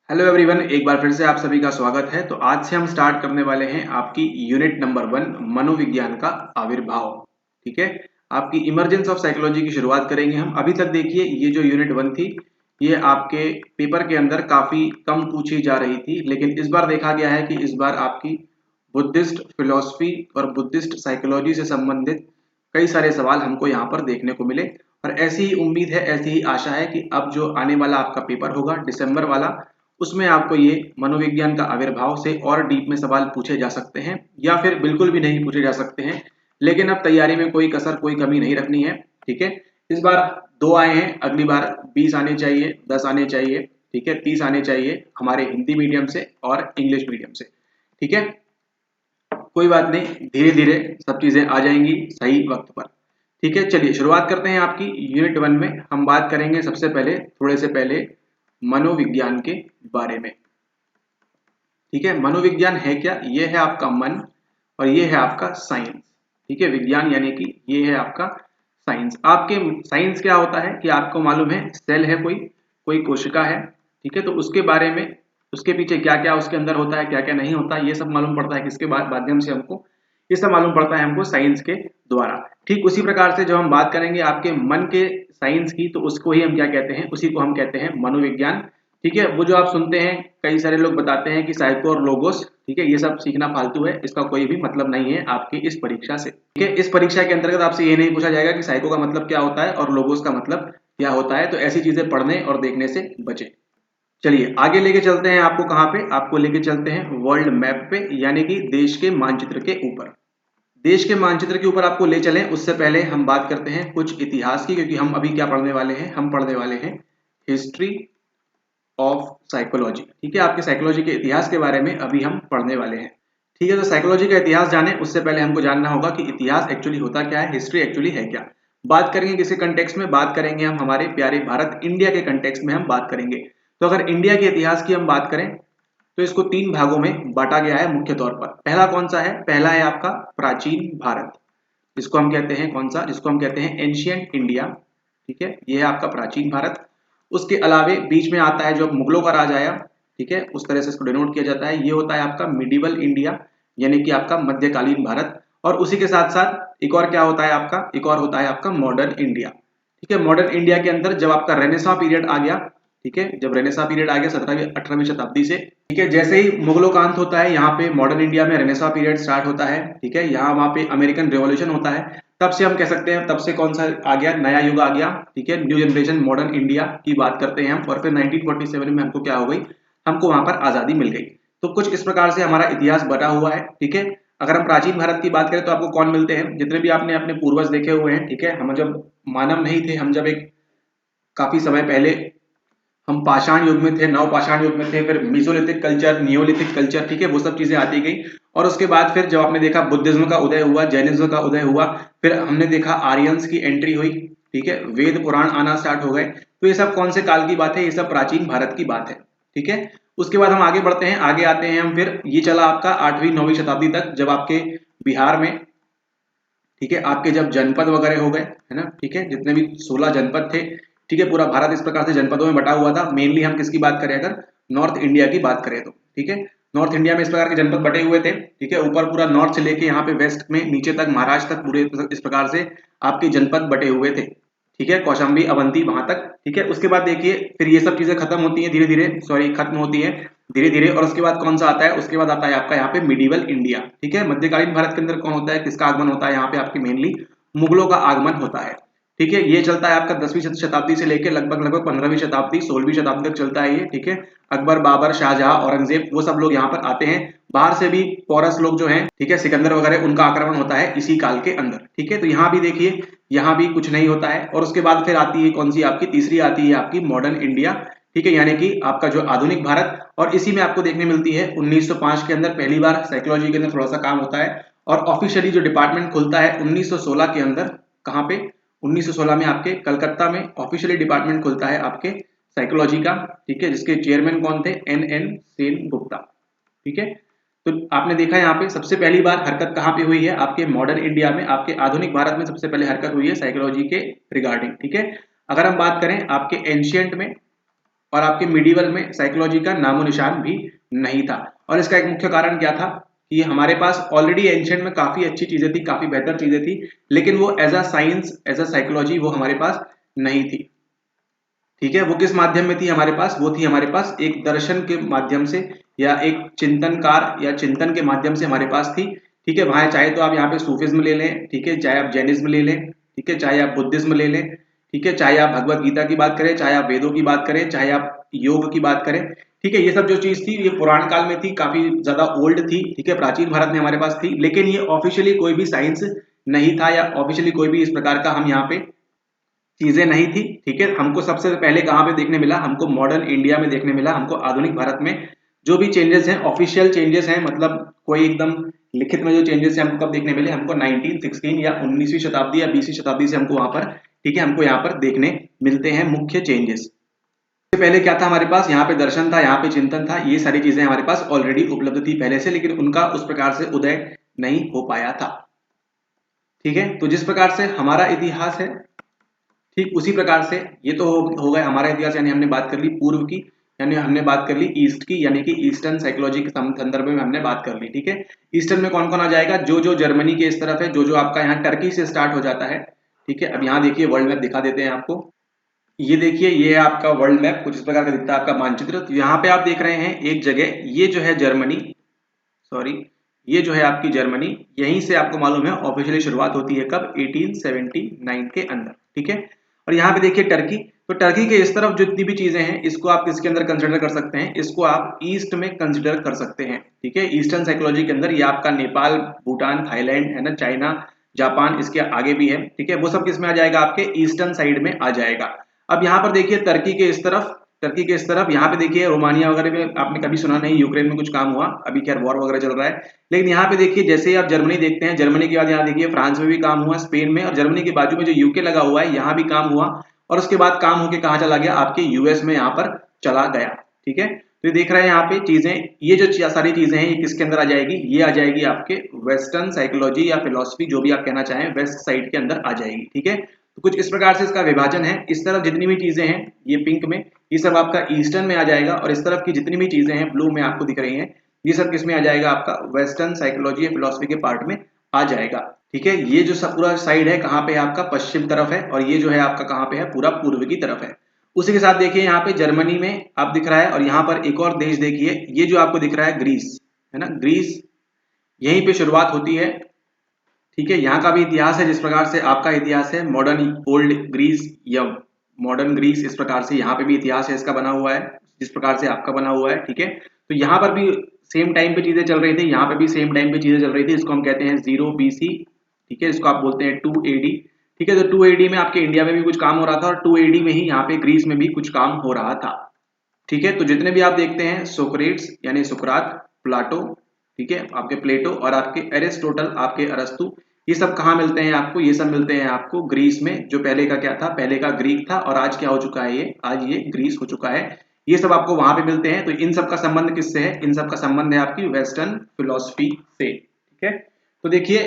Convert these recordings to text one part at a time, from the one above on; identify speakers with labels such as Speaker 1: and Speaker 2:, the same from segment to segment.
Speaker 1: Hello everyone, एक बार फिर से आप सभी का स्वागत है। तो आज से हम स्टार्ट करने वाले हैं आपकी यूनिट नंबर 1 मनोविज्ञान का आविर्भाव। ठीक है, आपकी इमर्जेंस ऑफ साइकोलॉजी की शुरुआत करेंगे हम। अभी तक देखिए ये जो यूनिट 1 थी ये आपके पेपर के अंदर काफी कम पूछी जा रही थी, लेकिन इस बार देखा गया है कि इस बार आपकी बुद्धिस्ट फिलॉसफी और बुद्धिस्ट साइकोलॉजी से संबंधित कई सारे सवाल हमको यहाँ पर देखने को मिले। और ऐसी ही उम्मीद है, ऐसी ही आशा है कि अब जो आने वाला आपका पेपर होगा दिसंबर वाला, उसमें आपको ये मनोविज्ञान का आविर्भाव से और डीप में सवाल पूछे जा सकते हैं या फिर बिल्कुल भी नहीं पूछे जा सकते हैं। लेकिन अब तैयारी में कोई कसर कोई कमी नहीं रखनी है। ठीक है, इस बार 2 आए हैं, अगली बार 20 आने चाहिए, 10 आने चाहिए, ठीक है, 30 आने चाहिए हमारे हिंदी मीडियम से और इंग्लिश मीडियम से। ठीक है, कोई बात नहीं, धीरे धीरे सब चीजें आ जाएंगी सही वक्त पर। ठीक है, चलिए शुरुआत करते हैं। आपकी यूनिट 1 में हम बात करेंगे सबसे पहले, थोड़े से पहले मनोविज्ञान के बारे में। ठीक है, मनोविज्ञान है क्या? ये है आपका मन और ये है आपका साइंस। ठीक है, विज्ञान यानी कि ये है आपका साइंस। आपके साइंस क्या होता है कि आपको मालूम है, सेल है, कोई कोई कोशिका है। ठीक है, तो उसके बारे में, उसके पीछे क्या क्या उसके अंदर होता है, क्या क्या नहीं होता, ये सब मालूम पड़ता है किसके माध्यम से हमको, ये सब मालूम पड़ता है हमको साइंस के द्वारा। ठीक उसी प्रकार से जो हम बात करेंगे आपके मन के साइंस की, तो उसको ही हम क्या कहते हैं, उसी को हम कहते हैं मनोविज्ञान। ठीक है, वो जो आप सुनते हैं, कई सारे लोग बताते हैं कि साइको और लोगोस, ठीक है, ये सब सीखना फालतू है, इसका कोई भी मतलब नहीं है आपकी इस परीक्षा से। ठीक है, इस परीक्षा के अंतर्गत आपसे ये नहीं पूछा जाएगा कि साइको का मतलब क्या होता है और लोगोस का मतलब क्या होता है, तो ऐसी चीजें पढ़ने और देखने से बचे। चलिए आगे लेके चलते हैं आपको। कहाँ पे आपको लेके चलते हैं? वर्ल्ड मैप पे, यानी कि देश के मानचित्र के ऊपर। देश के मानचित्र के ऊपर आपको ले चलें, उससे पहले हम बात करते हैं कुछ इतिहास की, क्योंकि हम अभी क्या पढ़ने वाले हैं, हम पढ़ने वाले हैं हिस्ट्री ऑफ साइकोलॉजी। ठीक है, आपके साइकोलॉजी के इतिहास के बारे में अभी हम पढ़ने वाले हैं। ठीक है, तो साइकोलॉजी का इतिहास जाने उससे पहले हमको जानना होगा कि इतिहास एक्चुअली होता क्या है, हिस्ट्री एक्चुअली है क्या। बात करेंगे किसी कंटेक्स्ट में, बात करेंगे हम हमारे प्यारे भारत इंडिया के कंटेक्स्ट में हम बात करेंगे। तो अगर इंडिया के इतिहास की हम बात करें तो इसको 3 भागों में बांटा गया है मुख्य तौर पर। पहला कौन सा है? पहला है आपका प्राचीन भारत, जिसको हम कहते हैं कौन सा, जिसको हम कहते हैं एंशियंट इंडिया। ठीक है, ये है आपका प्राचीन भारत। उसके अलावे बीच में आता है जो मुगलों का राज आया, ठीक है, उस तरह से इसको डिनोट किया जाता है, ये होता है आपका मिडिवल इंडिया, यानी कि आपका मध्यकालीन भारत। और उसी के साथ साथ एक और क्या होता है आपका, एक और होता है आपका मॉडर्न इंडिया। ठीक है, मॉडर्न इंडिया के अंदर जब आपका रेनेसां पीरियड आ गया, ठीक है, जब रेनेसां पीरियड आ गया 17वीं 18वीं शताब्दी से, ठीक है, जैसे ही मुगलों का अंत होता है, यहाँ पे मॉडर्न इंडिया में रेनेसां पीरियड स्टार्ट होता है। ठीक है, यहाँ वहाँ पे अमेरिकन रेवोल्यूशन होता है, तब से हम कह सकते हैं, तब से कौन सा आ गया, नया युग आ गया। ठीक है, न्यू जनरेशन मॉडर्न इंडिया की बात करते हैं हम। और फिर 1947 में हमको क्या हो गई, हमको वहां पर आजादी मिल गई। तो कुछ इस प्रकार से हमारा इतिहास बटा हुआ है। ठीक है, अगर हम प्राचीन भारत की बात करें तो आपको कौन मिलते हैं, जितने भी आपने अपने पूर्वज देखे हुए हैं। ठीक है, हम जब मानव नहीं थे, हम जब एक काफी समय पहले हम पाषाण युग में थे, नव पाषाण युग में थे, फिर मीसोलिथिक कल्चर, नियोलिथिक कल्चर, ठीक है, वो सब चीजें आती गई। और उसके बाद फिर जब आपने देखा बुद्धिज्म का उदय हुआ, जैनिज्म का उदय हुआ, फिर हमने देखा आर्यंस की एंट्री हुई। ठीक है, वेद पुराण आना स्टार्ट हो गए। तो ये सब कौन से काल की बात है? ये सब प्राचीन भारत की बात है। ठीक है, उसके बाद हम आगे बढ़ते हैं, आगे आते हैं हम, फिर ये चला आपका 8वीं 9वीं शताब्दी तक, जब आपके बिहार में, ठीक है, आपके जब जनपद वगैरह हो गए, है ना, ठीक है, जितने भी 16 जनपद थे। ठीक है, पूरा भारत इस प्रकार से जनपदों में बटा हुआ था। मेनली हम किसकी बात करें, अगर नॉर्थ इंडिया की बात करें तो, ठीक है, नॉर्थ इंडिया में इस प्रकार के जनपद बटे हुए थे। ठीक है, ऊपर पूरा नॉर्थ से लेके यहाँ पे वेस्ट में नीचे तक, महाराष्ट्र तक, पूरे इस प्रकार से आपके जनपद बटे हुए थे। ठीक है, कौशाम्बी अवंती वहां तक। ठीक है, उसके बाद देखिए फिर ये सब चीजें खत्म होती हैं धीरे धीरे, सॉरी खत्म होती है धीरे धीरे। और उसके बाद कौन सा आता है? उसके बाद आता है आपका यहाँ पे मिडिवल इंडिया। ठीक है, मध्यकालीन भारत के अंदर कौन होता है, किसका आगमन होता है? यहाँ पे आपके मेनली मुगलों का आगमन होता है। ठीक है, ये चलता है आपका 10वीं शताब्दी से लेकर लगभग लगभग 15वीं शताब्दी 16वीं शताब्दी तक चलता है ये। ठीक है, अकबर, बाबर, शाहजहां, औरंगजेब, वो सब लोग यहाँ पर आते हैं। बाहर से भी पौरस लोग जो हैं, ठीक है, सिकंदर वगैरह, उनका आक्रमण होता है इसी काल के अंदर। ठीक है, तो यहाँ भी देखिए, यहाँ भी कुछ नहीं होता है। और उसके बाद फिर आती है कौन सी आपकी, तीसरी आती है आपकी मॉडर्न इंडिया। ठीक है, यानी कि आपका जो आधुनिक भारत। और इसी में आपको देखने मिलती है 1905 के अंदर पहली बार साइकोलॉजी के अंदर थोड़ा सा काम होता है। और ऑफिशियली जो डिपार्टमेंट खुलता है 1916 के अंदर, कहाँ पे? 1916 में आपके कलकत्ता में ऑफिशियली डिपार्टमेंट खुलता है आपके साइकोलॉजी का। ठीक है, जिसके चेयरमैन कौन थे? एन सेन गुप्ता। ठीक है, तो आपने देखा यहाँ पे सबसे पहली बार हरकत कहाँ पे हुई है? आपके मॉडर्न इंडिया में, आपके आधुनिक भारत में सबसे पहले हरकत हुई है साइकोलॉजी के रिगार्डिंग। ठीक है, अगर हम बात करें आपके एंशियंट में, और आपके मिडिवल में साइकोलॉजी का नामो निशान भी नहीं था। और इसका एक मुख्य कारण क्या था कि हमारे पास ऑलरेडी एंशिएंट में काफी अच्छी चीजें थी, काफी बेहतर चीजें थी, लेकिन वो as a science, as a psychology वो हमारे पास नहीं थी। ठीक है, वो किस माध्यम में थी हमारे पास? वो थी हमारे पास एक दर्शन के माध्यम से या एक चिंतनकार या चिंतन के माध्यम से हमारे पास थी। ठीक है, वहां चाहे तो आप यहाँ पे सूफिज्म ले लें, ठीक है, चाहे आप जैनिज्म ले लें, ठीक है, चाहे आप बुद्धिज्म ले लें, ठीक है, चाहे आप भगवत गीता की बात करें, चाहे आप वेदों की बात करें, चाहे आप योग की बात करें। ठीक है, ये सब जो चीज थी ये पुराण काल में थी, काफी ज्यादा ओल्ड थी। ठीक है, प्राचीन भारत में हमारे पास थी, लेकिन ये ऑफिशियली कोई भी साइंस नहीं था या ऑफिशियली कोई भी इस प्रकार का हम यहाँ पे चीजें नहीं थी। ठीक है, हमको सबसे पहले कहाँ पे देखने मिला? हमको मॉडर्न इंडिया में देखने मिला, हमको आधुनिक भारत में जो भी चेंजेस हैं, ऑफिशियल चेंजेस हैं, मतलब कोई एकदम लिखित में जो चेंजेस हैं हमको कब देखने मिले? हमको 1916 या 19वीं शताब्दी या 20वीं शताब्दी से हमको वहां पर, ठीक है, हमको यहाँ पर देखने मिलते हैं मुख्य चेंजेस। इससे पहले क्या था हमारे पास? यहाँ पे दर्शन था, यहाँ पे चिंतन था, ये सारी चीजें हमारे पास ऑलरेडी उपलब्ध थी पहले से, लेकिन उनका उस प्रकार से उदय नहीं हो पाया था। ठीक है, तो जिस प्रकार से हमारा इतिहास है, ठीक उसी प्रकार से ये तो हो गया हमारा इतिहास, यानी हमने बात कर ली पूर्व की, यानी हमने बात कर ली ईस्ट की, यानी कि ईस्टर्न साइकोलॉजी के संदर्भ में हमने बात कर ली। ठीक है, ईस्टर्न में कौन कौन आ जाएगा? जो जो जर्मनी के इस तरफ है, जो जो आपका यहाँ टर्की से स्टार्ट हो जाता है। ठीक है, अब यहाँ देखिए वर्ल्ड मैप दिखा देते हैं आपको। ये देखिए, ये है आपका वर्ल्ड मैप, कुछ इस प्रकार का दिखता है आपका मानचित्र। तो यहाँ पे आप देख रहे हैं एक जगह, ये जो है जर्मनी, सॉरी, ये जो है आपकी जर्मनी, यहीं से आपको मालूम है ऑफिशियली शुरुआत होती है कब? 1879 के अंदर। ठीक है, और यहाँ पे देखिए टर्की, तो टर्की के इस तरफ जितनी भी चीजें हैं इसको आप किसके अंदर कंसिडर कर सकते हैं? इसको आप ईस्ट में कंसिडर कर सकते हैं। ठीक है, ईस्टर्न साइकोलॉजी के अंदर ये आपका नेपाल, भूटान, थाईलैंड है ना, चाइना, जापान, इसके आगे भी है। ठीक है, वो सब किस में आ जाएगा? आपके ईस्टर्न साइड में आ जाएगा। अब यहाँ पर देखिए टर्की के इस तरफ, टर्की के इस तरफ यहाँ पे देखिए रोमानिया वगैरह में आपने कभी सुना नहीं, यूक्रेन में कुछ काम हुआ, अभी खैर वॉर वगैरह चल रहा है। लेकिन यहाँ पे देखिए जैसे ही आप जर्मनी देखते हैं, जर्मनी के बाद यहाँ देखिए फ्रांस में भी काम हुआ, स्पेन में, और जर्मनी के बाजू में जो यूके लगा हुआ है यहाँ भी काम हुआ, और उसके बाद काम होके कहाँ चला गया? आपके यूएस में यहाँ पर चला गया। ठीक है, तो ये देख रहे हैं यहाँ पे चीजें, ये जो सारी चीजें हैं ये किसके अंदर आ जाएगी? ये आ जाएगी आपके वेस्टर्न साइकोलॉजी या फिलोसफी, जो भी आप कहना चाहें, वेस्ट साइड के अंदर आ जाएगी। ठीक है, तो कुछ इस प्रकार से इसका विभाजन है। इस तरफ जितनी भी चीजें हैं ये पिंक में, ये सब आपका ईस्टर्न में आ जाएगा, और इस तरफ की जितनी भी चीजें हैं ब्लू में आपको दिख रही हैं, ये सब किस में आ जाएगा? आपका वेस्टर्न साइकोलॉजी या फिलोसफी के पार्ट में आ जाएगा। ठीक है, ये जो सब पूरा साइड है कहाँ पे है? आपका पश्चिम तरफ है, और ये जो है आपका कहाँ पे है? पूरा पूर्व की तरफ है। उसी के साथ देखिए यहाँ पे जर्मनी में आप दिख रहा है, और यहाँ पर एक और देश देखिए, ये जो आपको दिख रहा है ग्रीस, है ना, ग्रीस, यहीं पे शुरुआत होती है। ठीक है, यहाँ का भी इतिहास है जिस प्रकार से आपका इतिहास है मॉडर्न ओल्ड ग्रीस या मॉडर्न ग्रीस, इस प्रकार से यहाँ पे भी इतिहास है इसका बना हुआ है, जिस प्रकार से आपका बना हुआ है। ठीक है, तो यहाँ पर भी सेम टाइम पे चीजें चल रही थी, यहाँ पे भी सेम टाइम पे चीजें चल रही थी, इसको हम कहते हैं 0 BC। ठीक है, इसको आप बोलते हैं 2 AD। ठीक है, तो 2 AD में आपके इंडिया में भी कुछ काम हो रहा था, और 2 AD में ही यहाँ पे ग्रीस में भी कुछ काम हो रहा था। ठीक है, तो जितने भी आप देखते हैं सोक्रेट्स यानी सुकरात, प्लाटो, ठीक है, आपके प्लेटो, और आपके एरिस्टोटल, आपके अरस्तु, ये सब कहाँ मिलते हैं आपको? ये सब मिलते हैं आपको ग्रीस में, जो पहले का क्या था? पहले का ग्रीक था, और आज क्या हो चुका है? ये आज ये ग्रीस हो चुका है। ये सब आपको वहां पे मिलते हैं। तो इन सब का संबंध किससे है? इन सब का संबंध है आपकी वेस्टर्न फिलोसफी से। ठीक है, तो देखिए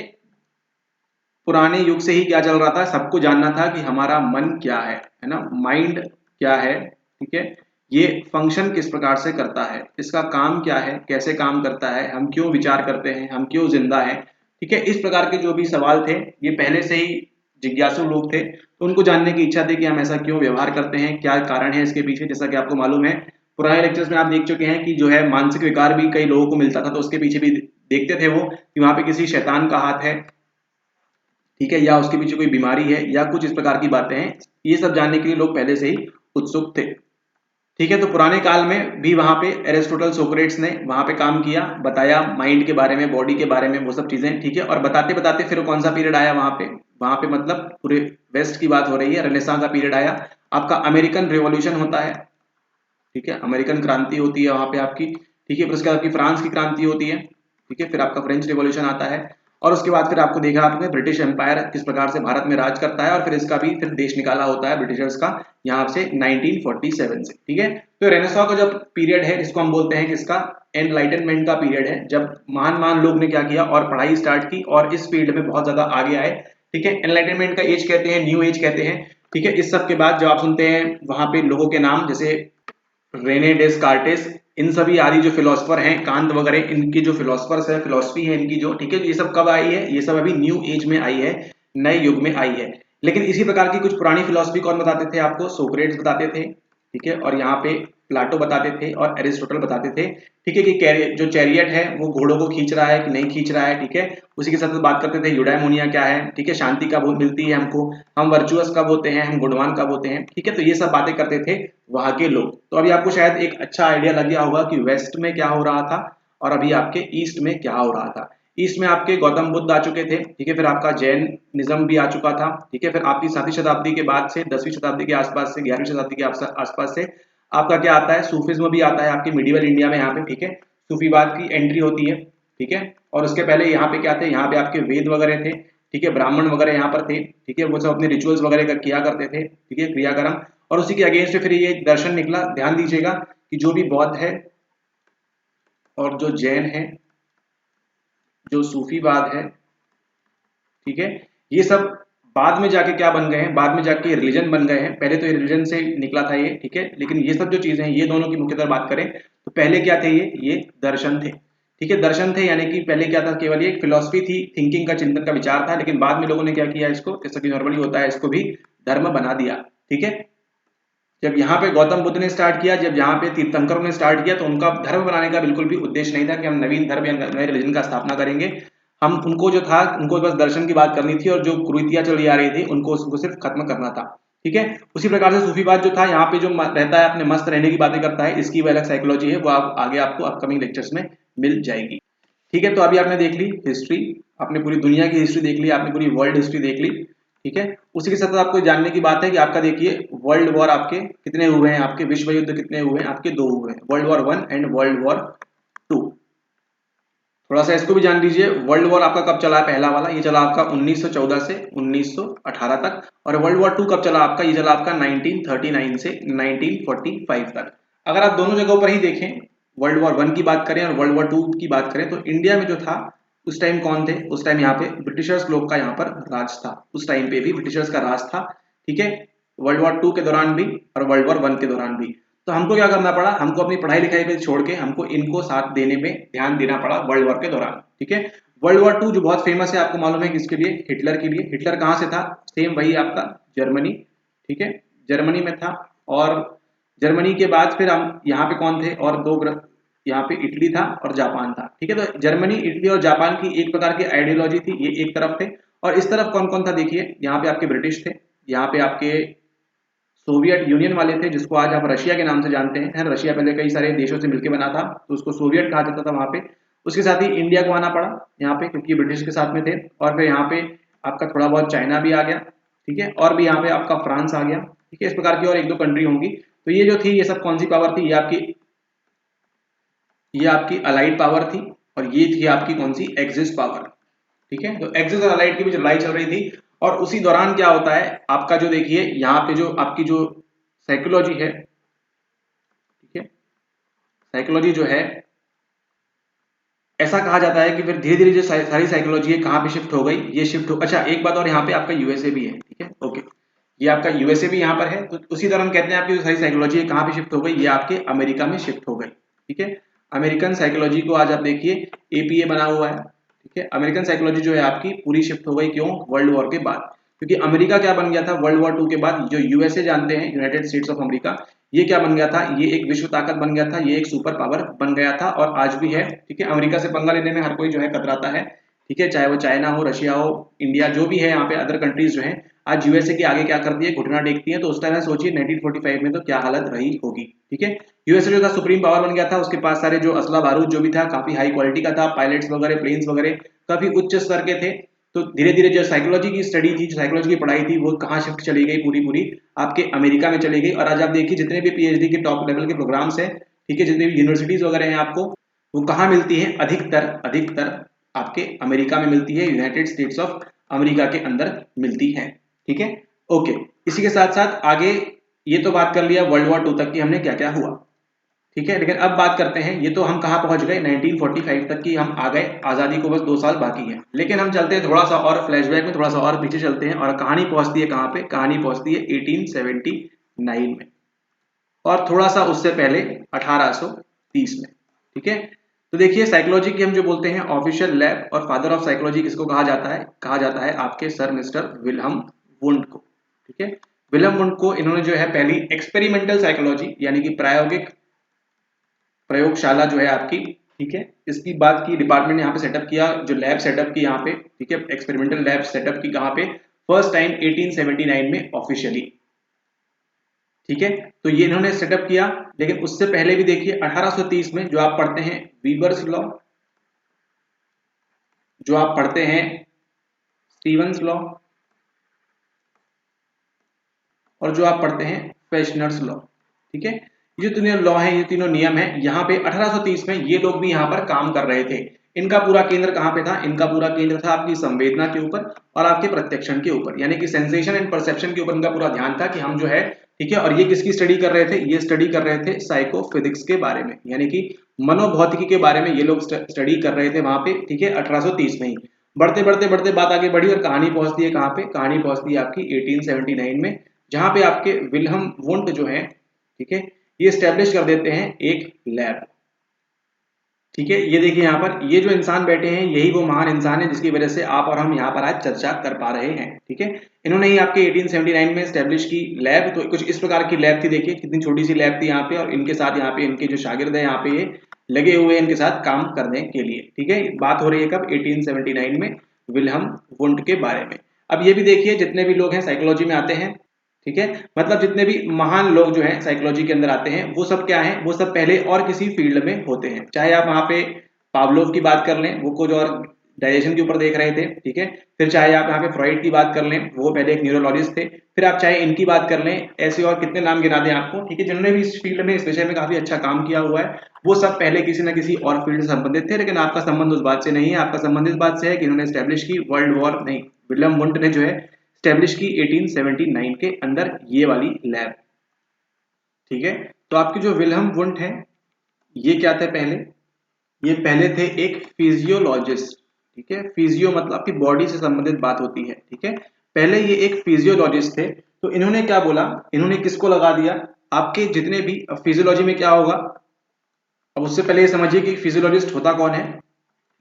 Speaker 1: पुराने युग से ही क्या चल रहा था? सबको जानना था कि हमारा मन क्या है ना, माइंड क्या है। ठीक है, ये फंक्शन किस प्रकार से करता है, इसका काम क्या है, कैसे काम करता है, हम क्यों विचार करते हैं, हम क्यों जिंदा हैं। ठीक है, इस प्रकार के जो भी सवाल थे ये पहले से ही जिज्ञासु लोग थे, तो उनको जानने की इच्छा थी कि हम ऐसा क्यों व्यवहार करते हैं, क्या कारण है इसके पीछे। जैसा कि आपको मालूम है, पुराने लेक्चर्स में आप देख चुके हैं कि जो है मानसिक विकार भी कई लोगों को मिलता था, तो उसके पीछे भी देखते थे वो कि वहां पे किसी शैतान का हाथ है, ठीक है, या उसके पीछे कोई बीमारी है, या कुछ इस प्रकार की बातें हैं। ये सब जानने के लिए लोग पहले से ही उत्सुक थे। ठीक है, तो पुराने काल में भी वहां पे एरिस्टोटल, सोक्रेट्स ने वहां पे काम किया, बताया माइंड के बारे में, बॉडी के बारे में, वो सब चीजें। ठीक है, और बताते बताते फिर कौन सा पीरियड आया वहां पे मतलब पूरे वेस्ट की बात हो रही है, रेनेसां का पीरियड आया। आपका अमेरिकन रिवॉल्यूशन होता है, ठीक है, अमेरिकन क्रांति होती है वहां पे आपकी। ठीक है, फिर उसके बाद आपकी फ्रांस की क्रांति होती है। ठीक है, फिर आपका फ्रेंच रिवॉल्यूशन आता है, और उसके बाद फिर आपको देखा आपने ब्रिटिश एम्पायर किस प्रकार से भारत में राज करता है, और फिर इसका भी फिर देश निकाला होता है ब्रिटिशर्स का यहाँ से 1947 से। ठीक है, तो रेनेसां का जब पीरियड है इसको हम बोलते हैं किसका? एनलाइटनमेंट का पीरियड है, जब महान महान लोग ने क्या किया और पढ़ाई स्टार्ट की और इस फील्ड में बहुत ज्यादा आगे आए। ठीक है, एनलाइटनमेंट का एज कहते हैं, न्यू एज कहते हैं। ठीक है, इस सब के बाद जब आप सुनते हैं वहां पे लोगों के नाम, जैसे रेने डेस्कार्टेस, इन सभी आदि जो फिलोसफर हैं, कांत वगैरह, इनकी जो फिलोसफर्स है, फिलोसफी है इनकी जो, ठीक है, ये सब कब आई है? ये सब अभी न्यू एज में आई है, नए युग में आई है। लेकिन इसी प्रकार की कुछ पुरानी फिलोसफी कौन बताते थे आपको? सोक्रेट्स बताते थे, ठीक है, और यहाँ पे प्लाटो बताते थे और एरिस्टोटल बताते थे, ठीक है, कि जो चैरियट है वो घोड़ों को खींच रहा है कि नहीं खींच रहा है, ठीक है। उसी के साथ बात करते थे यूडाइमोनिया क्या है, ठीक है, शांति कब मिलती है हमको, हम वर्चुअस कब होते हैं, हम गुणवान कब होते हैं, ठीक है। तो ये सब बातें करते थे वहां के लोग। तो अभी आपको शायद एक अच्छा आइडिया लग गया होगा कि वेस्ट में क्या हो रहा था और अभी आपके ईस्ट में क्या हो रहा था। ईस्ट में आपके गौतम बुद्ध आ चुके थे, ठीक है, फिर आपका जैनिज्म भी आ चुका था, ठीक है, फिर आपकी 7वीं शताब्दी के बाद से 10वीं शताब्दी के आसपास से 11वीं शताब्दी के आसपास से आपका क्या आता है? सूफिज्म भी आता है आपके मिडिवल इंडिया में यहाँ पे, ठीक है, सूफीवाद की एंट्री होती है, ठीक है। और उसके पहले यहाँ पे क्या थे? यहाँ पे आपके वेद वगैरह थे, ठीक है, ब्राह्मण वगैरह यहाँ पर थे, ठीक है, वो सब अपने रिचुअल्स वगैरह किया करते थे, ठीक है, क्रियाक्रम। और उसी के अगेंस्ट फिर ये दर्शन निकला। ध्यान दीजिएगा कि जो भी बौद्ध है और जो जैन है, जो सूफीवाद है, ठीक है, ये सब बाद में जाके क्या बन गए हैं? बाद में जाके रिलीजन बन गए हैं। पहले तो ये रिलीजन से निकला था ये, ठीक है, लेकिन ये सब जो चीजें हैं, ये दोनों की मुख्यतः बात करें तो पहले क्या थे? ये दर्शन थे, ठीक है, दर्शन थे, यानी कि पहले क्या था? केवल ये एक फिलोसफी थी, थिंकिंग का, चिंतन का विचार था। लेकिन बाद में लोगों ने क्या किया? इसको, जैसा कि नॉर्मली होता है, इसको भी धर्म बना दिया, ठीक है। जब यहाँ पे गौतम बुद्ध ने स्टार्ट किया, जब यहाँ पे तीर्थंकरों ने स्टार्ट किया, तो उनका धर्म बनाने का बिल्कुल भी उद्देश्य नहीं था कि हम नवीन धर्म या नए रिलीजन का स्थापना करेंगे। हम उनको जो था, उनको बस दर्शन की बात करनी थी और जो कुरीतियां चली आ रही थी उनको सिर्फ खत्म करना था, ठीक है। उसी प्रकार से सूफीवाद जो था, यहाँ पे जो रहता है अपने मस्त रहने की बातें करता है, इसकी वो अलग साइकोलॉजी है, वो आप आगे आपको अपकमिंग लेक्चर्स में मिल जाएगी, ठीक है। तो अभी आपने देख ली हिस्ट्री, आपने पूरी दुनिया की हिस्ट्री देख ली, आपने पूरी वर्ल्ड हिस्ट्री देख ली, ठीक है। उसी के साथ आपको जानने की बात है कि आपका देखिए वर्ल्ड वॉर आपके कितने हुए हैं, आपके विश्व युद्ध कितने हुए हैं? आपके 2 हुए हैं, world war 1 and world war 2। थोड़ा सा इसको भी जान लीजिए, वर्ल्ड वॉर आपका कब चला है? पहला वाला ये चला आपका 1914 से 1918 तक, और वर्ल्ड वॉर 2 कब चला आपका? ये चला आपका 1939 से 1945 तक। अगर आप दोनों जगहों पर ही देखें, वर्ल्ड वॉर 1 की बात करें और वर्ल्ड वॉर 2 की बात करें, तो इंडिया में जो था उस टाइम कौन थे? उस टाइम यहाँ पे ब्रिटिशर्स लोग का यहाँ पर राज था, उस टाइम पे भी ब्रिटिशर्स का राज था, ठीक है, वर्ल्ड वॉर 2 के दौरान भी और वर्ल्ड वॉर 1 के दौरान भी। तो हमको क्या करना पड़ा? हमको अपनी पढ़ाई लिखाई पे छोड़ के हमको इनको साथ देने में ध्यान देना पड़ा वर्ल्ड वॉर के दौरान, ठीक है। वर्ल्ड वॉर 2 जो बहुत फेमस है, आपको मालूम है किसके लिए? हिटलर के लिए। हिटलर कहाँ से था? सेम वही आपका जर्मनी, ठीक है, जर्मनी में था। और जर्मनी के बाद फिर हम यहाँ पे कौन थे? और दो ग्रह, यहाँ पे इटली था और जापान था, ठीक है। तो जर्मनी, इटली और जापान की एक प्रकार की आइडियोलॉजी थी, ये एक तरफ थे। और इस तरफ कौन कौन था? देखिए, यहाँ पे आपके ब्रिटिश थे, यहाँ पे आपके सोवियत यूनियन वाले थे, जिसको आज आप रशिया के नाम से जानते हैं। रशिया पहले कई सारे देशों से मिलकर बना था, तो उसको सोवियत कहा जाता था वहां पे। उसके साथ ही इंडिया को आना पड़ा यहाँ पे, क्योंकि ब्रिटिश के साथ में थे। और फिर यहाँ पे आपका थोड़ा बहुत चाइना भी आ गया, ठीक है, और भी यहाँ पे आपका फ्रांस आ गया, ठीक है, इस प्रकार की और 1-2 कंट्री होंगी। तो ये जो थी, ये सब कौन सी पावर थी? ये आपकी अलाइड पावर थी, और ये थी आपकी कौन सी? एक्सिस पावर, ठीक है। तो एक्सिस और अलाइड के बीच लड़ाई चल रही थी। और उसी दौरान क्या होता है आपका, जो देखिए यहाँ पे जो आपकी जो साइकोलॉजी है, ठीक है, साइकोलॉजी जो है, ऐसा कहा जाता है कि फिर धीरे धीरे जो सारी साइकोलॉजी है कहाँ पे शिफ्ट हो गई? ये शिफ्ट हो, अच्छा एक बात और, यहाँ पे आपका यूएसए भी है, ठीक है, ओके, ये आपका यूएसए भी यहाँ पर है। तो उसी दौरान कहते हैं आपकी जो सारी साइकोलॉजी है कहाँ पे शिफ्ट हो गई? ये आपके अमेरिका में शिफ्ट हो गई, ठीक है। अमेरिकन साइकोलॉजी को आज आप देखिए एपीए बना हुआ है, ठीक है। अमेरिकन साइकोलॉजी जो है आपकी पूरी शिफ्ट हो गई, क्यों? वर्ल्ड वॉर के बाद। क्योंकि अमेरिका क्या बन गया था वर्ल्ड वॉर 2 के बाद? जो यूएसए जानते हैं, यूनाइटेड स्टेट्स ऑफ अमेरिका, ये क्या बन गया था? ये एक विश्व ताकत बन गया था, ये एक सुपर पावर बन गया था, और आज भी है, ठीक है। अमेरिका से पंगा लेने में हर कोई जो है कतराता है, ठीक है, चाहे वो चाइना हो, रशिया हो, इंडिया, जो भी है यहाँ पे अदर कंट्रीज जो है, आज यूएसए के आगे क्या करती है? घुटना टेकती है। तो उस टाइम सोचिए 1945 में तो क्या हालत रही होगी, ठीक है। यूएसए जो था सुप्रीम पावर बन गया था, उसके पास सारे जो असला बारूद जो भी था काफी हाई क्वालिटी का था, पायलट्स वगैरह, प्लेन्स वगैरह काफी उच्च स्तर के थे। तो धीरे धीरे जो साइकोलॉजी की स्टडी थी, जो साइकोलॉजी की पढ़ाई थी, वो कहाँ शिफ्ट चली गई? पूरी पूरी आपके अमेरिका में चली गई। और आज आप देखिए जितने भी पीएचडी के टॉप लेवल के प्रोग्राम्स हैं, ठीक है, जितने भी यूनिवर्सिटीज वगैरह हैं आपको, वो कहाँ मिलती है? अधिकतर अधिकतर आपके अमेरिका में मिलती है, यूनाइटेड स्टेट्स ऑफ अमेरिका के अंदर मिलती है, ठीक है, ओके। इसी के साथ साथ आगे ये तो बात कर लिया वर्ल्ड वॉर 2 तक की हमने क्या क्या हुआ, ठीक है। लेकिन अब बात करते हैं, ये तो हम कहाँ पहुंच गए? 1945 तक की हम आ गए, आजादी को बस 2 साल बाकी है। लेकिन हम चलते हैं थोड़ा सा और फ्लैशबैक में, थोड़ा सा और पीछे चलते हैं, और कहानी पहुंचती है कहाँ पे? कहानी पहुंचती है 1879 में, और थोड़ा सा उससे पहले 1830 में। ठीक है, तो देखिए साइकोलॉजी की हम जो बोलते हैं ऑफिशियल लैब और फादर ऑफ साइकोलॉजी किसको कहा जाता है? कहा जाता है आपके सर मिस्टर विल्हम वुंड को। ठीक है, विल्हम वुंड को इन्होंने जो है पहली एक्सपेरिमेंटल साइकोलॉजी यानी कि प्रायोगिक प्रयोगशाला जो है आपकी, ठीक है, इसकी बात की डिपार्टमेंट यहाँ पे सेटअप किया, जो लैब सेटअप की यहाँ पे, ठीक है, एक्सपेरिमेंटल लैब सेटअप की कहाँ पे? फर्स्ट टाइम 1879 में ऑफिशियली। ठीक है, तो ये इन्होंने सेटअप किया, लेकिन उससे पहले भी देखिए 1830 में जो आप पढ़ते हैं वीबर्स लॉ, जो आप पढ़ते हैं स्टीवंस लॉ, और जो आप पढ़ते हैं फेशनर्स लॉ। ठीक है, ये तीनों लॉ हैं, ये तीनों नियम हैं, यहाँ पे 1830 में ये लोग भी यहाँ पर काम कर रहे थे। इनका पूरा केंद्र कहाँ पे था? इनका पूरा केंद्र था आपकी संवेदना के ऊपर और आपके प्रत्यक्षण के ऊपर, यानी कि सेंसेशन एंड परसेप्शन के ऊपर इनका पूरा ध्यान था कि हम जो है, ठीक है, और ये किसकी स्टडी कर रहे थे? ये स्टडी कर रहे थे साइकोफिजिक्स के बारे में, यानी कि मनोभौतिकी के बारे में ये लोग स्टडी कर रहे थे वहां पे। ठीक है, 1830 में ही बढ़ते बढ़ते बढ़ते बात आगे बढ़ी और कहानी पहुंचती है कहाँ पे? कहानी पहुंचती है आपकी 1879 में, जहां पे आपके विल्हम वुंड जो है, ठीक है, ये स्टैब्लिश कर देते हैं एक लैब। ठीक है, ये देखिए यहाँ पर ये जो इंसान बैठे हैं यही वो महान इंसान है जिसकी वजह से आप और हम यहाँ पर आज चर्चा कर पा रहे हैं। ठीक है, इन्होंने ही आपके 1879 में स्टैब्लिश की लैब, तो कुछ इस प्रकार की लैब थी, देखिए कितनी छोटी सी लैब थी यहाँ पे, और इनके साथ यहाँ पे इनके जो शागिर्द है यहाँ पे ये लगे हुए हैं इनके साथ काम करने के लिए। ठीक है, बात हो रही है कब? 1879 में विल्हम वुंड के बारे में। अब ये भी देखिए जितने भी लोग हैं साइकोलॉजी में आते हैं, ठीक है, मतलब जितने भी महान लोग जो हैं साइकोलॉजी के अंदर आते हैं वो सब क्या हैं? वो सब पहले और किसी फील्ड में होते हैं। चाहे आप वहां पे पावलोव की बात कर लें, वो कुछ और डाइजेशन के ऊपर देख रहे थे, ठीक है, फिर चाहे आप यहाँ पे फ्रॉइड की बात कर लें, वो पहले एक न्यूरोलॉजिस्ट थे, फिर आप चाहे इनकी बात कर लें, ऐसे और कितने नाम गिना दें आपको, ठीक है, जिन्होंने भी इस फील्ड में, इस विषय में काफी अच्छा काम किया हुआ है, वो सब पहले किसी न किसी और फील्ड से संबंधित थे। लेकिन आपका संबंध उस बात से नहीं है, आपका संबंध इस बात से है कि इन्होंने स्टैब्लिश की वर्ल्ड वॉर नहीं, विलियम वुंड ने जो है स्टैब्लिश की 1879 के अंदर ये वाली लैब। ठीक है, तो आपके जो विल्हम वुंड है ये क्या थे? पहले ये पहले थे एक फिजियोलॉजिस्ट। ठीक है, फिजियो मतलब आपकी बॉडी से संबंधित बात होती है। ठीक है, पहले ये एक फिजियोलॉजिस्ट थे। तो इन्होंने क्या बोला? इन्होंने किसको लगा दिया? आपके जितने भी फिजियोलॉजी में क्या होगा, अब उससे पहले ये समझिए कि फिजियोलॉजिस्ट होता कौन है?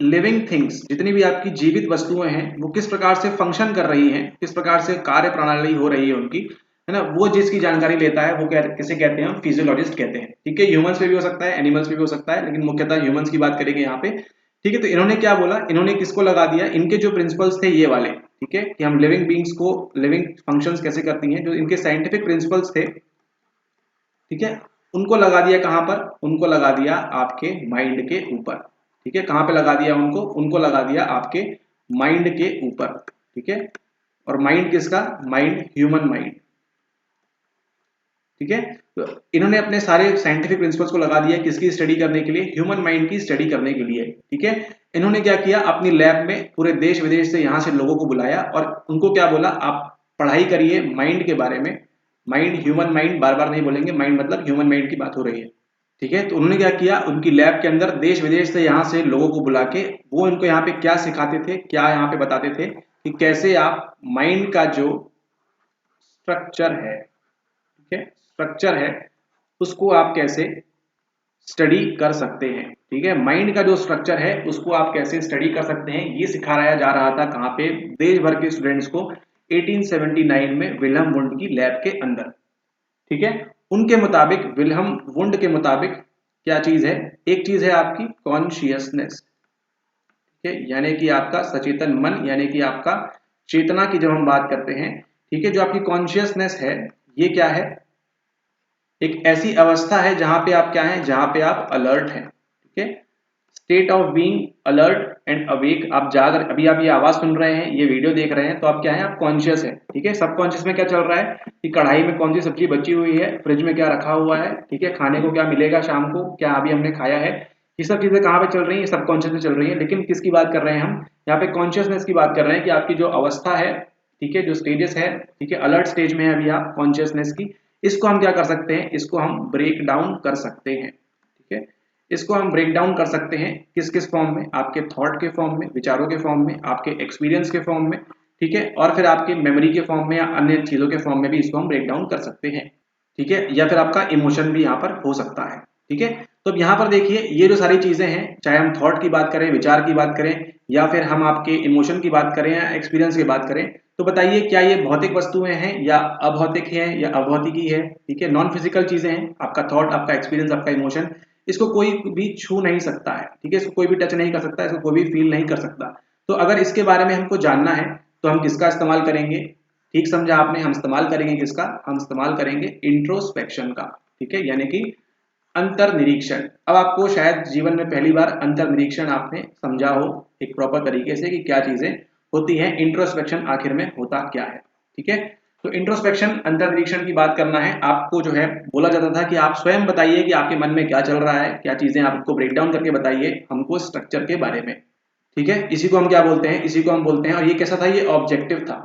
Speaker 1: लिविंग थिंग्स, जितनी भी आपकी जीवित वस्तुएं हैं वो किस प्रकार से फंक्शन कर रही हैं, किस प्रकार से कार्य प्रणाली हो रही है उनकी, है ना, वो जिसकी जानकारी लेता है वो किसे कहते हैं? हम फिजियोलॉजिस्ट कहते हैं। ठीक है, ह्यूमंस पे भी हो सकता है, एनिमल्स पे भी हो सकता है, लेकिन मुख्यतः ह्यूमंस की बात करेंगे यहाँ पे। ठीक है, तो इन्होंने क्या बोला? इन्होंने किसको लगा दिया? इनके जो प्रिंसिपल्स थे ये वाले, ठीक है, कि हम लिविंग बींग्स को लिविंग फंक्शंस कैसे करती हैं, जो इनके साइंटिफिक प्रिंसिपल्स थे, ठीक है, उनको लगा दिया कहां पर? उनको लगा दिया आपके माइंड के ऊपर। ठीक है, कहां पे लगा दिया उनको? उनको लगा दिया आपके माइंड के ऊपर। ठीक है, और माइंड किसका? Mind, human mind. ठीक है, तो इन्होंने अपने सारे साइंटिफिक प्रिंसिपल्स को लगा दिया किसकी स्टडी करने के लिए? ह्यूमन माइंड की स्टडी करने के लिए। ठीक है, इन्होंने क्या किया? अपनी लैब में पूरे देश विदेश से यहां से लोगों को बुलाया और उनको क्या बोला? आप पढ़ाई करिए माइंड के बारे में। माइंड, ह्यूमन माइंड बार बार नहीं बोलेंगे, माइंड मतलब ह्यूमन माइंड की बात हो रही है। ठीक है, तो उन्होंने क्या किया? उनकी लैब के अंदर देश विदेश से यहाँ से लोगों को बुला के वो इनको यहाँ पे क्या सिखाते थे, क्या यहाँ पे बताते थे कि कैसे आप माइंड का जो स्ट्रक्चर है, ठीक है, स्ट्रक्चर है, उसको आप कैसे स्टडी कर सकते हैं। ठीक है, माइंड का जो स्ट्रक्चर है उसको आप कैसे स्टडी कर सकते हैं, ये सिखाया जा रहा था कहाँ पे? देश भर के स्टूडेंट्स को 1879 में विल्हम वुंड की लैब के अंदर। ठीक है, उनके मुताबिक, विल्हम वुंड के मुताबिक क्या चीज है? एक चीज है आपकी कॉन्शियसनेस। ठीक है, यानी कि आपका सचेतन मन, यानी कि आपका चेतना की जब हम बात करते हैं, ठीक है, जो आपकी कॉन्शियसनेस है ये क्या है? एक ऐसी अवस्था है जहां पे आप क्या है? जहां पे आप अलर्ट हैं। ठीक है, state of being alert and awake. आप जाग, अभी आप ये आवाज सुन रहे हैं, ये वीडियो देख रहे हैं, तो आप क्या है? आप कॉन्शियस है। ठीक है, सबकॉन्शियस में क्या चल रहा है कि कढ़ाई में कौन सी सब्जी बची हुई है, फ्रिज में क्या रखा हुआ है, ठीक है, खाने को क्या मिलेगा शाम को, क्या अभी हमने खाया है, ये सब चीजें कहाँ पे चल रही है? सबकॉन्शियस में चल रही है। लेकिन किसकी बात कर रहे हैं हम? यहाँ पे कॉन्शियसनेस की बात कर रहे हैं कि आपकी जो अवस्था है, ठीक है, जो स्टेजेस है, ठीक है, अलर्ट स्टेज में है अभी आप कॉन्शियसनेस की, इसको हम क्या कर सकते हैं? इसको हम ब्रेक डाउन कर सकते हैं। ठीक है, इसको हम ब्रेक डाउन कर सकते हैं किस किस फॉर्म में? आपके थॉट के फॉर्म में, विचारों के फॉर्म में, आपके एक्सपीरियंस के फॉर्म में, ठीक है, और फिर आपके मेमोरी के फॉर्म में या अन्य चीजों के फॉर्म में भी इसको हम ब्रेक डाउन कर सकते हैं। ठीक है, या फिर आपका इमोशन भी यहाँ पर हो सकता है। ठीक है, तो अब यहाँ पर देखिए ये जो सारी चीजें हैं, चाहे हम थॉट की बात करें, विचार की बात करें, या फिर हम आपके इमोशन की बात करें या एक्सपीरियंस की बात करें, तो बताइए क्या ये भौतिक वस्तुएं हैं या अभौतिक हैं या अभौतिकी है। ठीक है, नॉन फिजिकल चीजें हैं, आपका थॉट, आपका एक्सपीरियंस, आपका इमोशन, इसको कोई भी छू नहीं सकता है। ठीक है, इसको कोई भी टच नहीं कर सकता, इसको कोई भी फील नहीं कर सकता। तो अगर इसके बारे में हमको जानना है तो हम किसका इस्तेमाल करेंगे? ठीक समझा आपने, हम इस्तेमाल करेंगे किसका? हम इस्तेमाल करेंगे इंट्रोस्पेक्शन का। ठीक है, यानी कि अंतर निरीक्षण। अब आपको शायद जीवन में पहली बार अंतर निरीक्षण आपने समझा हो एक प्रॉपर तरीके से कि क्या चीजें होती हैं, इंट्रोस्पेक्शन आखिर में होता क्या है। ठीक है, तो इंट्रोस्पेक्शन, अंतर निरीक्षण की बात करना है आपको, जो है बोला जाता था कि आप स्वयं बताइए कि आपके मन में क्या चल रहा है, क्या चीजें, आपको ब्रेक डाउन करके बताइए हमको स्ट्रक्चर के बारे में। ठीक है, इसी को हम क्या बोलते हैं? इसी को हम बोलते हैं, और ये कैसा था? ये ऑब्जेक्टिव था।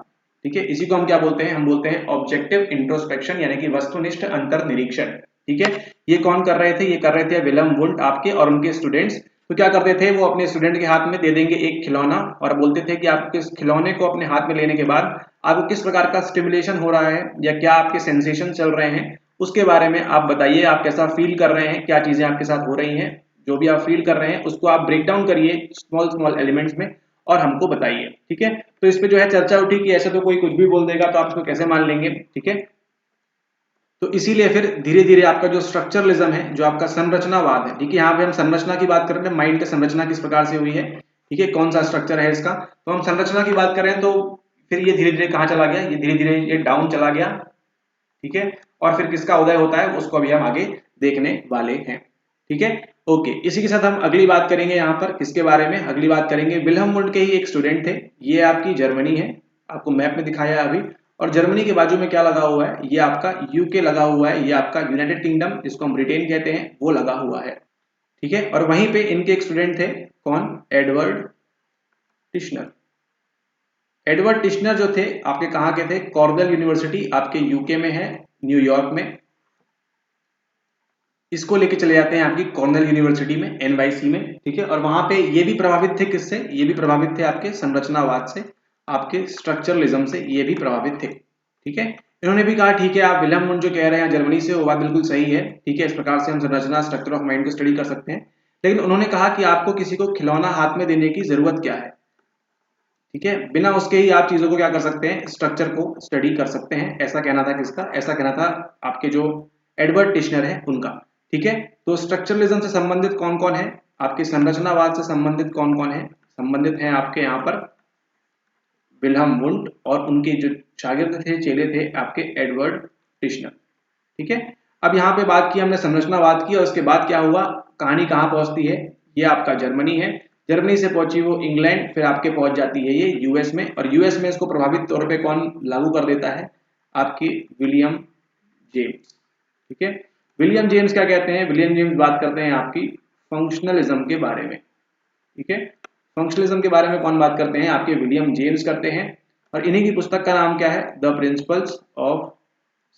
Speaker 1: ठीक है, इसी को हम क्या बोलते हैं? हम बोलते हैं ऑब्जेक्टिव इंट्रोस्पेक्शन, यानी कि वस्तुनिष्ठ अंतर निरीक्षण। ठीक है, ये कौन कर रहे थे? ये कर रहे थे विलियम वुंड आपके और उनके स्टूडेंट्स। तो क्या करते थे वो? अपने स्टूडेंट के हाथ में दे देंगे एक खिलौना और बोलते थे कि आपके इस खिलौने को अपने हाथ में लेने के बाद आपको किस प्रकार का स्टिमुलेशन हो रहा है या क्या आपके सेंसेशन चल रहे हैं, उसके बारे में आप बताइए, आप कैसा फील कर रहे हैं, क्या चीजें आपके साथ हो रही हैं, जो भी आप फील कर रहे हैं उसको आप ब्रेक डाउन करिए स्मॉल स्मॉल एलिमेंट्स में और हमको बताइए। ठीक है, तो इस पे जो है चर्चा उठी कि ऐसे तो कोई कुछ भी बोल देगा तो आप इसको कैसे मान लेंगे। ठीक है, तो इसीलिए फिर धीरे धीरे आपका जो स्ट्रक्चरलिज्म है, जो आपका संरचनावाद है, ठीक है, यहाँ पे हम संरचना की बात कर रहे हैं, माइंड की संरचना किस प्रकार से हुई है, ठीक है, कौन सा स्ट्रक्चर है इसका, तो हम संरचना की बात करें तो फिर ये धीरे धीरे कहाँ चला गया? ये धीरे धीरे ये डाउन चला गया। ठीक है, और फिर किसका उदय होता है उसको अभी हम आगे देखने वाले हैं। ठीक है, ओके, इसी के साथ हम अगली बात करेंगे यहाँ पर किसके बारे में? अगली बात करेंगे विल्हेम वुंड के ही एक स्टूडेंट थे, ये आपकी जर्मनी है, आपको मैप में दिखाया है अभी, और जर्मनी के बाजू में क्या लगा हुआ है? ये आपका यूके लगा हुआ है, ये आपका यूनाइटेड किंगडम, जिसको हम ब्रिटेन कहते हैं, वो लगा हुआ है। ठीक है, और वहीं पे इनके एक स्टूडेंट थे, कौन? एडवर्ड टिश्नर। एडवर्ड टिश्नर जो थे आपके कहाँ के थे? कॉर्नेल यूनिवर्सिटी आपके यूके में है, न्यूयॉर्क में। इसको लेके चले जाते हैं आपकी कॉर्नेल यूनिवर्सिटी में, एनवाईसी में। ठीक है, और वहां पे ये भी प्रभावित थे किससे? ये भी प्रभावित थे आपके संरचनावाद से, आपके स्ट्रक्चरलिज्म से ये भी प्रभावित थे। ठीक है, इन्होंने भी कहा ठीक है, आप विलियम वुंड जो कह रहे हैं जर्मनी से, वो बात बिल्कुल सही है। ठीक है, इस प्रकार से हम संरचना, स्ट्रक्चर ऑफ माइंड को स्टडी कर सकते हैं, लेकिन उन्होंने कहा कि आपको किसी को खिलौना हाथ में देने की जरूरत क्या है? ठीक है, बिना उसके ही आप चीजों को क्या कर सकते हैं? स्ट्रक्चर को स्टडी कर सकते हैं। ऐसा कहना था किसका? ऐसा कहना था आपके जो एडवर्ड टिश्नर है उनका। ठीक है, तो स्ट्रक्चरलिज्म से संबंधित कौन कौन है? आपके संरचनावाद से संबंधित कौन कौन है? संबंधित हैं आपके यहाँ पर विल्हेम वुंड और उनके जो शागिर्द थे, चेले थे, आपके एडवर्ड टिश्नर। ठीक है, अब यहाँ पे बात की हमने संरचनावाद की, और उसके बाद क्या हुआ? कहानी कहाँ पहुंचती है? ये आपका जर्मनी है, जर्मनी से पहुंची वो इंग्लैंड, फिर आपके पहुंच जाती है ये यूएस में, और यूएस में इसको प्रभावित तौर पे कौन लागू कर देता है? आपकी विलियम जेम्स। ठीक है, विलियम जेम्स क्या कहते हैं? विलियम जेम्स बात करते हैं आपकी फंक्शनलिज्म के बारे में। ठीक है, फंक्शनलिज्म के बारे में कौन बात करते हैं? आपके विलियम जेम्स करते हैं, और इन्हीं की पुस्तक का नाम क्या है? The principles of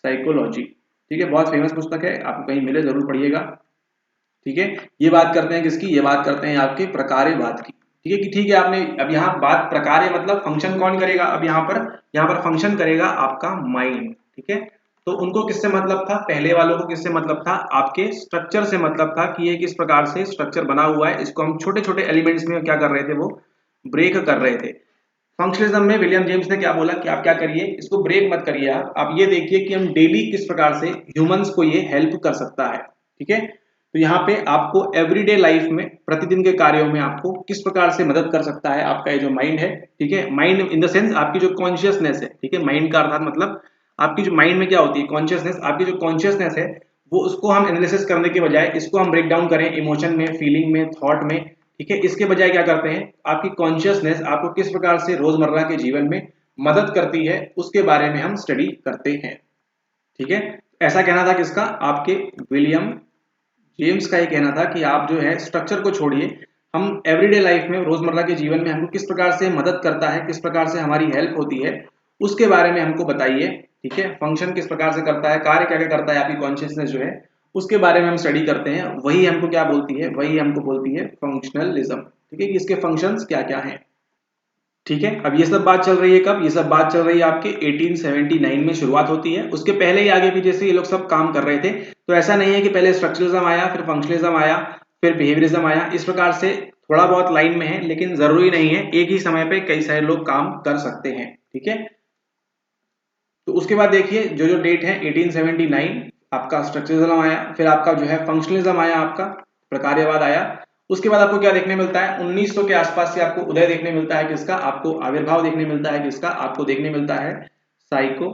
Speaker 1: psychology. ठीक है, बहुत फेमस पुस्तक है, आपको कहीं मिले जरूर पढ़िएगा। ठीक है, ये बात करते हैं किसकी? ये बात करते हैं आपके प्रकार्यवाद की। ठीक है, कि ठीक है, आपने अब यहाँ बात प्रकार्य मतलब फंक्शन कौन करेगा? अब यहाँ पर फंक्शन करेगा आपका माइंड। ठीक है, तो उनको किससे मतलब था? पहले वालों को किससे मतलब था? आपके स्ट्रक्चर से मतलब था कि ये किस प्रकार से स्ट्रक्चर बना हुआ है, इसको हम छोटे छोटे एलिमेंट्स में क्या कर रहे थे? वो ब्रेक कर रहे थे। फंक्शनलिज्म में विलियम जेम्स ने क्या बोला कि आप क्या करिए, इसको ब्रेक मत करिए, आप ये देखिए कि हम डेली किस प्रकार से ह्यूमंस को ये हेल्प कर सकता है। ठीक है, तो यहाँ पे आपको एवरीडे लाइफ में, प्रतिदिन के कार्यों में आपको किस प्रकार से मदद कर सकता है आपका ये जो माइंड है। ठीक है, माइंड इन द सेंस आपकी जो कॉन्शियसनेस है। ठीक है, माइंड का अर्थात मतलब आपकी जो माइंड में क्या होती है? कॉन्शियसनेस। आपकी जो कॉन्शियसनेस है वो, उसको हम एनालिसिस करने के बजाय इसको हम ब्रेक डाउन करें इमोशन में, फीलिंग में, थॉट में। ठीक है, इसके बजाय क्या करते हैं? आपकी कॉन्शियसनेस आपको किस प्रकार से रोजमर्रा के जीवन में मदद करती है उसके बारे में हम स्टडी करते हैं। ठीक है, ऐसा कहना था किसका? आपके विलियम जेम्स का ये कहना था कि आप जो है स्ट्रक्चर को छोड़िए, हम एवरीडे लाइफ में, रोजमर्रा के जीवन में हमको किस प्रकार से मदद करता है, किस प्रकार से हमारी हेल्प होती है, उसके बारे में हमको बताइए। ठीक है, फंक्शन किस प्रकार से करता है, कार्य क्या क्या करता है आपकी कॉन्शियसनेस जो है, उसके बारे में हम स्टडी करते हैं। वही हमको क्या बोलती है? वही हमको बोलती है फंक्शनलिज्म। ठीक है, कि इसके फंक्शंस क्या क्या हैं। ठीक है, अब ये सब बात चल रही है कब, ये सब बात चल रही है आपके 1879 में शुरुआत होती है। उसके पहले ही आगे पीछे से ये लोग सब काम कर रहे थे। तो ऐसा नहीं है कि पहले स्ट्रक्चरलिज्म आया, फिर फंक्शनलिज्म आया, फिर बिहेवियरिज्म आया। इस प्रकार से थोड़ा बहुत लाइन में है, लेकिन जरूरी नहीं है, एक ही समय पे कई सारे लोग काम कर सकते हैं। ठीक है, तो उसके बाद देखिए जो जो डेट है 1879 आपका स्ट्रक्चरलिज्म आया, फिर आपका जो है फंक्शनलिज्म आया, आपका प्रकार्यवाद आया। उसके बाद आपको क्या देखने मिलता है, 1900 के आसपास से आपको उदय देखने मिलता है किसका, आपको आविर्भाव देखने मिलता है किसका, आपको देखने मिलता है साइको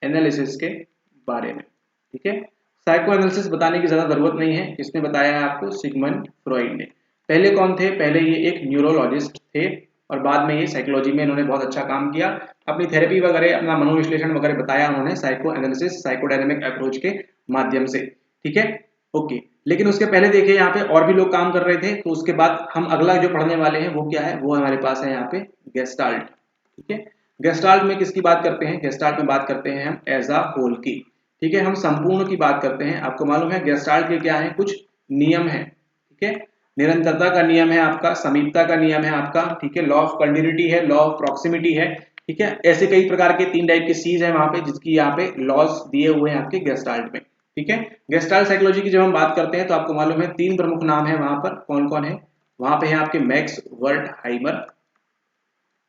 Speaker 1: एनालिसिस के बारे में। ठीक है, साइको एनालिसिस बताने की ज्यादा जरूरत नहीं है, किसने बताया है आपको, सिगमंड फ्रॉइड ने। पहले कौन थे, पहले ये एक न्यूरोलॉजिस्ट थे और बाद में ये साइकोलॉजी में इन्होंने बहुत अच्छा काम किया, अपनी थेरेपी वगैरह, अपना मनोविश्लेषण वगैरह बताया उन्होंने साइको एनालिसिस साइकोडायनेमिक अप्रोच के माध्यम से। ठीक है, ओके। लेकिन उसके पहले देखिए यहाँ पे और भी लोग काम कर रहे थे। तो उसके बाद हम अगला जो पढ़ने वाले हैं वो क्या है, वो हमारे पास है यहाँ पे गेस्टाल्ट। ठीक है, गेस्टाल्ट में किसकी बात करते हैं, गेस्टाल्ट में बात करते हैं हम एज अ होल की। ठीक है, हम संपूर्ण की बात करते हैं। आपको मालूम है गेस्टाल्ट के क्या है, कुछ नियम है। ठीक है, निरंतरता का नियम है आपका, समीपता का नियम है आपका। ठीक है, लॉ ऑफ कंटिन्यूटी है, लॉ ऑफ प्रॉक्सिमिटी है। ठीक है, ऐसे कई प्रकार के 3 टाइप के सीज है वहां पे, जिसकी यहाँ पे लॉज दिए हुए हैं आपके गेस्टाल्ट में। ठीक है, गेस्टाल्ट साइकोलॉजी की जब हम बात करते हैं तो आपको मालूम है 3 प्रमुख नाम है वहां पर, कौन कौन है वहां पे है आपके, मैक्स वर्टहाइमर,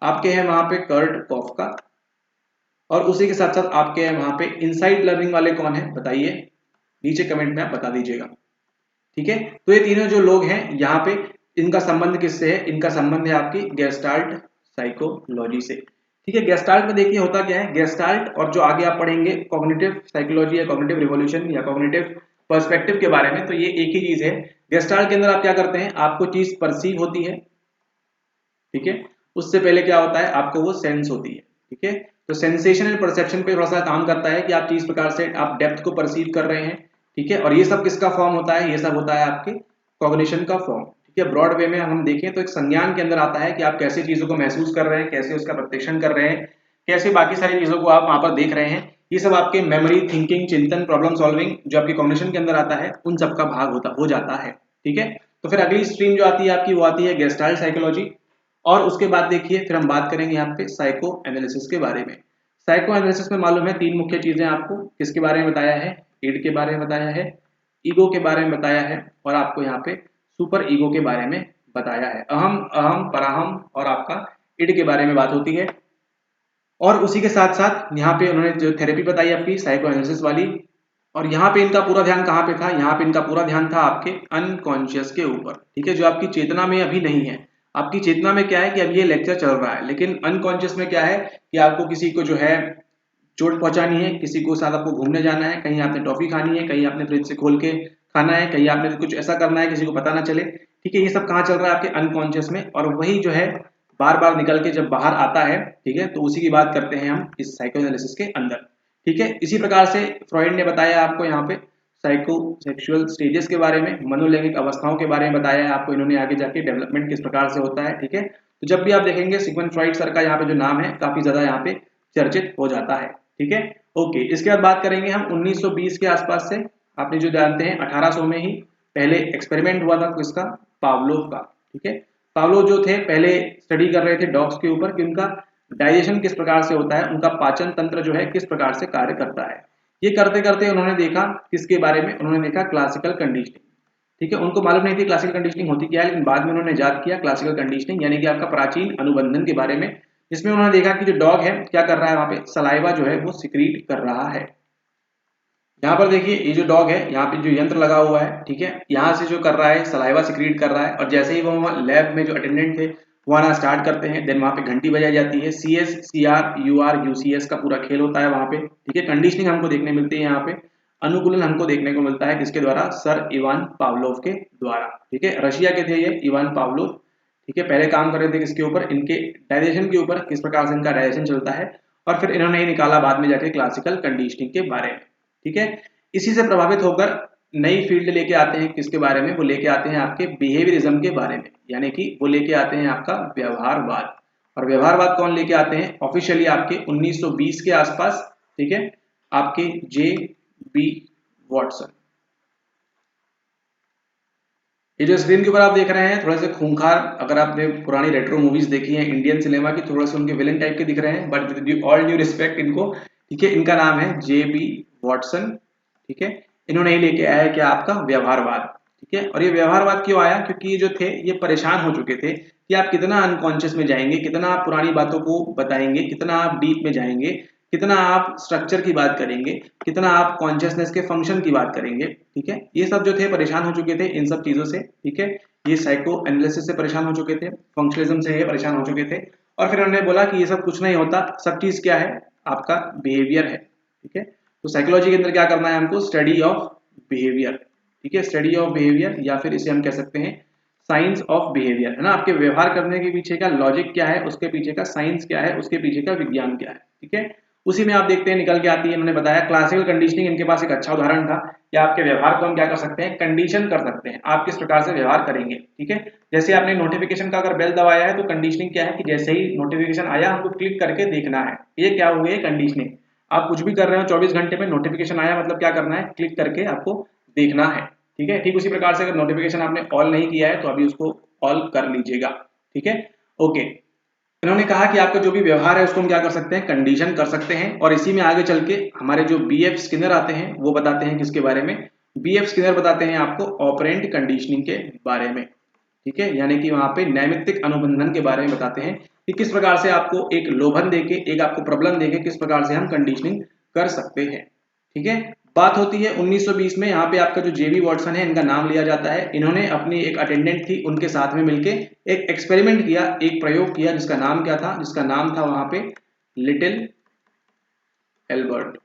Speaker 1: आपके हैं वहां पे कर्ट कॉफका, और उसी के साथ साथ आपके हैं वहां पे इनसाइड लर्निंग वाले कौन है बताइए, नीचे कमेंट में आप बता दीजिएगा। ठीक है, तो ये तीनों जो लोग हैं यहाँ पे, इनका संबंध किससे है, इनका संबंध है आपकी गेस्टाल्ट साइकोलॉजी से। ठीक है, गेस्टाल्ट में देखिए होता क्या है, गेस्टाल्ट और जो आगे आप पढ़ेंगे कॉग्निटिव साइकोलॉजी या कॉग्निटिव रिवॉल्यूशन या कॉग्निटिव पर्सपेक्टिव के बारे में, तो ये एक ही चीज है। गेस्टाल्ट के अंदर आप क्या करते हैं, आपको चीज परसीव होती है। ठीक है, उससे पहले क्या होता है, आपको वो सेंस होती है। ठीक है, तो सेंसेशन एंड परसेप्शन पे थोड़ा सा काम करता है कि आप किस प्रकार से आप डेप्थ को परसीव कर रहे हैं। ठीक है, और ये सब किसका फॉर्म होता है, ये सब होता है आपके कॉग्निशन का फॉर्म। ठीक है, ब्रॉड वे में हम देखें तो एक संज्ञान के अंदर आता है कि आप कैसी चीजों को महसूस कर रहे हैं, कैसे उसका प्रत्यक्षण कर रहे हैं, कैसे बाकी सारी चीजों को आप वहां पर देख रहे हैं। ये सब आपके मेमोरी, थिंकिंग, चिंतन, प्रॉब्लम सॉल्विंग जो आपके कॉग्निशन के अंदर आता है, उन सब का भाग होता हो जाता है। ठीक है, तो फिर अगली स्ट्रीम जो आती है आपकी, वो आती है गेस्टाल्ट साइकोलॉजी। और उसके बाद देखिए फिर हम बात करेंगे यहाँ पे साइको एनालिसिस के बारे में। साइको एनालिसिस में मालूम है 3 मुख्य चीजें आपको, किसके बारे में बताया है, ईड के बारे में बताया है, ईगो के बारे में बताया है, और आपको यहाँ पे सुपर ईगो के बारे में बताया है। अहम, अहम, पराहम और आपका ईड के बारे में बात होती है। और उसी के साथ साथ यहाँ पे उन्होंने जो थेरेपी बताई आपकी साइको एनालिसिस वाली, और यहाँ पे इनका पूरा ध्यान कहाँ पे था, यहाँ पे इनका पूरा ध्यान था आपके अनकॉन्शियस के ऊपर। ठीक है, जो आपकी चेतना में अभी नहीं है। आपकी चेतना में क्या है कि अब ये लेक्चर चल रहा है, लेकिन अनकॉन्शियस में क्या है कि आपको किसी को जो है चोट पहुंचानी है, किसी को साथ आपको घूमने जाना है, कहीं आपने टॉफी खानी है, कहीं आपने फ्रिज से खोल के खाना है, कहीं आपने कुछ ऐसा करना है किसी को पता ना चले। ठीक है, ये सब कहाँ चल रहा है आपके अनकॉन्शियस में, और वही जो है बार बार निकल के जब बाहर आता है, ठीक है, तो उसी की बात करते हैं हम इस साइको एनालिसिस के अंदर। ठीक है, इसी प्रकार से फ्रॉइड ने बताया आपको यहाँ पे साइको सेक्सुअल स्टेजेस के बारे में, मनोलैंगिक अवस्थाओं के बारे में बताया है आपको इन्होंने, आगे जाके डेवलपमेंट किस प्रकार से होता है। ठीक है, तो जब भी आप देखेंगे सिगमंड फ्रॉइड सर का यहाँ पे जो नाम है काफी ज्यादा यहाँ पे चर्चित हो जाता है। ठीक है, ओके। इसके बाद बात करेंगे हम 1920 के आसपास से। आपने जो जानते हैं 1800 में ही पहले एक्सपेरिमेंट हुआ था किसका, पावलोव का। ठीक है, पावलोव जो थे पहले स्टडी कर रहे थे डॉग्स के ऊपर कि उनका डाइजेशन किस प्रकार से होता है, उनका पाचन तंत्र जो है किस प्रकार से कार्य करता है। ये करते करते उन्होंने देखा किसके बारे में, उन्होंने देखा क्लासिकल कंडीशनिंग। ठीक है, उनको मालूम नहीं थी क्लासिकल कंडीशनिंग होती क्या है, लेकिन बाद में उन्होंने याद किया क्लासिकल कंडीशनिंग यानी कि आपका प्राचीन अनुबंधन के बारे में, जिसमें उन्होंने देखा कि जो डॉग है क्या कर रहा है, वहां पे सलाइवा जो है वो सिक्रीट कर रहा है। यहाँ पर देखिए ये जो डॉग है यहाँ पे जो यंत्र लगा हुआ है, ठीक है, यहाँ से जो कर रहा है सलाइवा सिक्रीट कर रहा है, और जैसे ही वो लैब में जो अटेंडेंट थे वो आना स्टार्ट करते हैं, देन वहाँ पे घंटी बजाई जाती है, CS CR UR UCS का पूरा खेल होता है वहाँ पे। ठीक है, कंडीशनिंग हमको देखने मिलती है यहाँ पे, अनुकूलन हमको देखने को मिलता है किसके द्वारा, सर इवान पावलोव के द्वारा। ठीक है, रशिया के थे ये इवान पावलोव। ठीक है, पहले काम कर रहे थे किसके ऊपर, इनके डाइजेशन के ऊपर, किस प्रकार से इनका डाइजेशन चलता है, और फिर इन्होंने ये निकाला बाद में जाके क्लासिकल कंडीशनिंग के बारे में। ठीक है, इसी से प्रभावित होकर नई फील्ड लेके आते हैं किसके बारे में, वो लेके आते हैं आपके बिहेवियरिज्म के बारे में, यानी कि वो लेके आते हैं आपका व्यवहारवाद। और व्यवहारवाद कौन लेके आते हैं, ऑफिशियली आपके 1920 के आसपास। ठीक है, आपके J.B. वॉटसन। ये जो स्क्रीन के ऊपर आप देख रहे हैं थोड़े से खूंखार, अगर आपने पुरानी रेट्रो मूवीज देखी हैं इंडियन सिनेमा की, थोड़े से उनके विलन टाइप के दिख रहे हैं, but with all due respect इनको, ठीक है, इनका नाम है JB वॉटसन, ठीक है। इन्होंने ही लेके आया है क्या, आपका व्यवहारवाद, ठीक है। और ये व्यवहारवाद क्यों आया, क्योंकि ये जो थे ये परेशान हो चुके थे कि आप कितना अनकॉन्शियस में जाएंगे, कितना आप पुरानी बातों को बताएंगे, कितना आप डीप में जाएंगे, कितना आप स्ट्रक्चर की बात करेंगे, कितना आप कॉन्शियसनेस के फंक्शन की बात करेंगे, ठीक है। ये सब जो थे परेशान हो चुके थे इन सब चीजों से, ठीक है। ये साइको एनालिसिस से परेशान हो चुके थे, फंक्शनलिज्म से ये परेशान हो चुके थे, और फिर उन्होंने बोला कि ये सब कुछ नहीं होता, सब चीज क्या है, आपका बिहेवियर है, ठीक है। तो साइकोलॉजी के अंदर क्या करना है हमको, स्टडी ऑफ बिहेवियर, ठीक है, स्टडी ऑफ बिहेवियर, या फिर इसे हम कह सकते हैं साइंस ऑफ बिहेवियर, है ना। आपके व्यवहार करने के पीछे का लॉजिक क्या है, उसके पीछे का साइंस क्या है, उसके पीछे का विज्ञान क्या है, ठीक है। उसी में आप देखते हैं निकल के आती है, मैंने बताया क्लासिकल कंडीशनिंग इनके पास एक अच्छा उदाहरण था कि आपके व्यवहार को हम क्या कर सकते हैं, कंडीशन कर सकते हैं, आप किस प्रकार से व्यवहार करेंगे, ठीक है। जैसे आपने नोटिफिकेशन का अगर बेल दबाया है तो कंडीशनिंग क्या है कि जैसे ही नोटिफिकेशन आया हमको क्लिक करके देखना है, ये क्या हो गई है, कंडीशनिंग। आप कुछ भी कर रहे हो 24 घंटे में, नोटिफिकेशन आया मतलब क्या करना है, क्लिक करके आपको देखना है, ठीक है। ठीक उसी प्रकार से अगर नोटिफिकेशन आपने ऑल नहीं किया है तो अभी उसको ऑल कर लीजिएगा, ठीक है, ओके। इन्होंने कहा कि आपका जो भी व्यवहार है उसको हम क्या कर सकते हैं, कंडीशन कर सकते हैं, और इसी में आगे चल के हमारे जो BF स्किनर आते हैं वो बताते हैं किसके बारे में, BF स्किनर बताते हैं आपको ऑपरेंट कंडीशनिंग के बारे में, ठीक है। यानी कि वहां पे नैमित्तिक अनुबंधन के बारे में बताते हैं कि किस प्रकार से आपको एक लोभन देके, एक आपको प्रबलन देके किस प्रकार से हम कंडीशनिंग कर सकते हैं, ठीक है। बात होती है 1920 में, यहाँ पे आपका जो JB वॉटसन है इनका नाम लिया जाता है। इन्होंने अपनी एक अटेंडेंट थी उनके साथ में मिलके एक एक्सपेरिमेंट किया, एक प्रयोग किया, जिसका नाम क्या था, जिसका नाम था वहां पे लिटिल एल्बर्ट,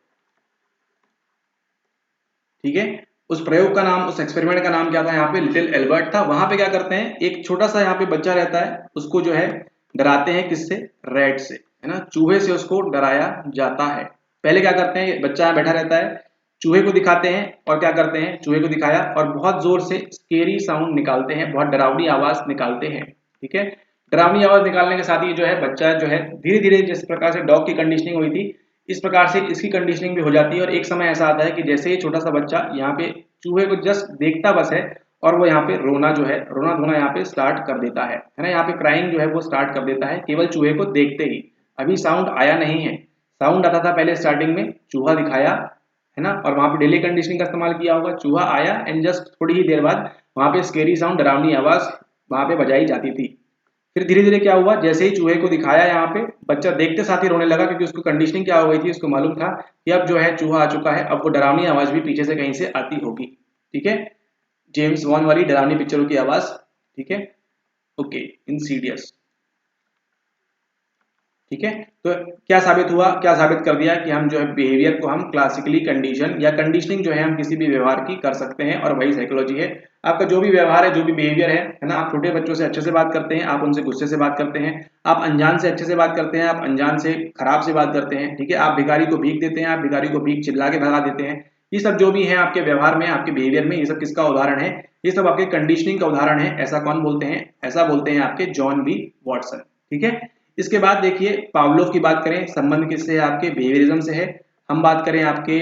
Speaker 1: ठीक है। उस प्रयोग का नाम, उस एक्सपेरिमेंट का नाम क्या था, यहाँ पे लिटिल एल्बर्ट था। वहां पे क्या करते हैं, एक छोटा सा यहाँ पे बच्चा रहता है, उसको जो है डराते हैं किससे, रैट से, है ना, चूहे से उसको डराया जाता है। पहले क्या करते हैं, बच्चा बैठा रहता है, चूहे को दिखाते हैं, और क्या करते हैं, चूहे को दिखाया और बहुत जोर से स्केरी साउंड निकालते हैं, बहुत डरावनी आवाज निकालते हैं, ठीक है। डरावनी आवाज निकालने के साथ ही जो है बच्चा जो है धीरे धीरे, जिस प्रकार से डॉग की कंडीशनिंग हुई थी इस प्रकार से इसकी कंडीशनिंग भी हो जाती है। और एक समय ऐसा आता है कि जैसे ही छोटा सा बच्चा यहाँ पे चूहे को जस्ट देखता बस है, और वो यहाँ पे रोना जो है, रोना धोना यहाँ पे स्टार्ट कर देता है ना, यहाँ पे क्राइंग जो है वो स्टार्ट कर देता है केवल चूहे को देखते ही। अभी साउंड आया नहीं है, साउंड आता था पहले स्टार्टिंग में, चूहा दिखाया, है ना, और वहां पे डेली कंडीशनिंग का इस्तेमाल किया होगा, चूहा आया एंड जस्ट थोड़ी ही देर बाद वहां पे स्केरी साउंड, डरावनी आवाज वहां पे बजाई जाती थी। फिर धीरे धीरे क्या हुआ, जैसे ही चूहे को दिखाया यहाँ पे, बच्चा देखते साथ ही रोने लगा, क्योंकि उसको कंडीशनिंग क्या हो गई थी, उसको मालूम था कि अब जो है चूहा आ चुका है, अब वो डरावनी आवाज भी पीछे से कहीं से आती होगी, ठीक है, जेम्स वॉन वाली डरावनी पिक्चरों की आवाज, ठीक है, ओके, इंसीडियस, ठीक है। तो क्या साबित हुआ, क्या साबित कर दिया कि हम जो है बिहेवियर को हम क्लासिकली कंडीशन या कंडीशनिंग जो है हम किसी भी व्यवहार की कर सकते हैं, और वही साइकोलॉजी है। आपका जो भी व्यवहार है, जो भी बिहेवियर है ना, आप छोटे बच्चों से अच्छे से बात करते हैं, आप उनसे गुस्से से बात करते हैं, आप अनजान से अच्छे से बात करते हैं, आप अनजान से खराब से बात करते हैं, ठीक है, आप भिखारी को भीख देते हैं, आप भिखारी को भीख चिल्ला के भगा देते हैं, ये सब जो भी है आपके व्यवहार में, आपके बिहेवियर में, ये सब किसका उदाहरण है, ये सब आपके कंडीशनिंग का उदाहरण है। ऐसा कौन बोलते हैं, ऐसा बोलते हैं आपके जॉन बी वॉटसन, ठीक है। इसके बाद देखिए पावलोव की बात करें, संबंध किससे है, आपके बिहेवियरिज्म से है। हम बात करें आपके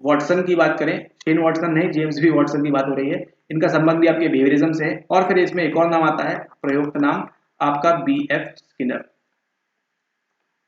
Speaker 1: वॉटसन की बात करें, शेन वॉटसन नहीं, जेम्स बी वॉटसन की बात हो रही है, इनका संबंध भी आपके बिहेवियरिज्म से है। और फिर इसमें एक और नाम आता है, प्रयुक्त नाम आपका BF स्किनर।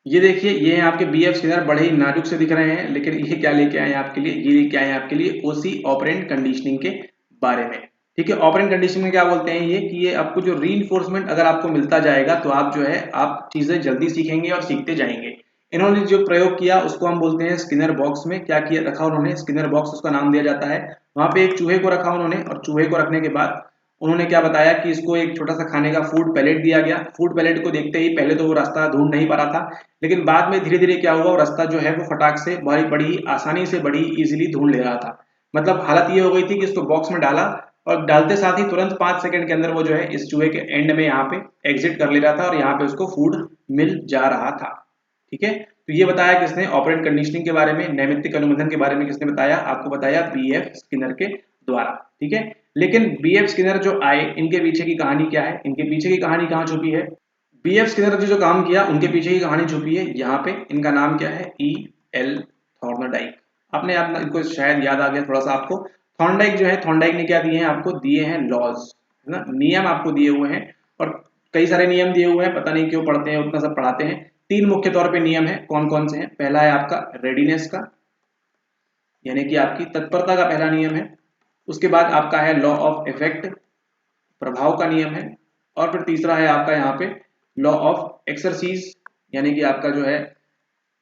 Speaker 1: ये देखिए, ये हैं आपके BF स्किनर, बड़े ही नाजुक से दिख रहे हैं, लेकिन ये क्या लेके आए आपके लिए, ये लेके आए आपके लिए OC ऑपरेंट कंडीशनिंग के बारे में, ठीक है। ऑपरेंट कंडीशनिंग में क्या बोलते हैं ये, कि ये आपको जो रीइंफोर्समेंट अगर आपको मिलता जाएगा तो आप जो है आप चीजें जल्दी सीखेंगे और सीखते जाएंगे। इन्होंने जो प्रयोग किया उसको हम बोलते हैं स्किनर बॉक्स में। क्या किया, रखा उन्होंने स्किनर बॉक्स, उसका नाम दिया जाता है। वहां पे एक चूहे को रखा उन्होंने, और चूहे को रखने के बाद उन्होंने क्या बताया कि इसको एक छोटा सा खाने का फूड पैलेट दिया गया। फूड पैलेट को देखते ही पहले तो वो रास्ता ढूंढ नहीं पा रहा था, लेकिन बाद में धीरे धीरे क्या हुआ, वो रास्ता जो है वो फटाक से बड़ी आसानी से, बड़ी इजीली ढूंढ ले रहा था। मतलब हालत ये हो गई थी कि इसको बॉक्स में डाला, और डालते साथ ही तुरंत 5 सेकंड के अंदर वो जो है इस चूहे के एंड में यहाँ पे एग्जिट कर ले रहा था, और यहाँ पे उसको फूड मिल जा रहा था, ठीक है। तो ये बताया किसने, ऑपरेंट कंडीशनिंग के बारे में, नैमित्तिक अनुबंधन के बारे में किसने बताया, आपको बताया BF स्किनर के द्वारा, ठीक है। लेकिन BF स्किनर जो आए, इनके पीछे की कहानी क्या है, इनके पीछे की कहानी कहाँ छुपी है। BF स्किनर जो काम किया उनके पीछे की कहानी छुपी है यहाँ पे। इनका नाम क्या है, E.L. थॉर्नडाइक। आपने आप इनको शायद याद आ गया थोड़ा सा आपको। थॉर्नडाइक जो है, थॉर्नडाइक ने क्या दिए हैं आपको, दिए हैं लॉज, है ना। नियम आपको दिए हुए हैं और कई सारे नियम दिए हुए हैं, पता नहीं क्यों पढ़ते हैं, उतना सब पढ़ाते हैं। 3 मुख्य तौर पे नियम है, कौन कौन से हैं? पहला है आपका रेडीनेस का, यानी कि आपकी तत्परता का पहला नियम है। उसके बाद आपका है लॉ ऑफ इफेक्ट, प्रभाव का नियम है। और फिर तीसरा है आपका यहाँ पे लॉ ऑफ एक्सरसीज, यानी कि आपका जो है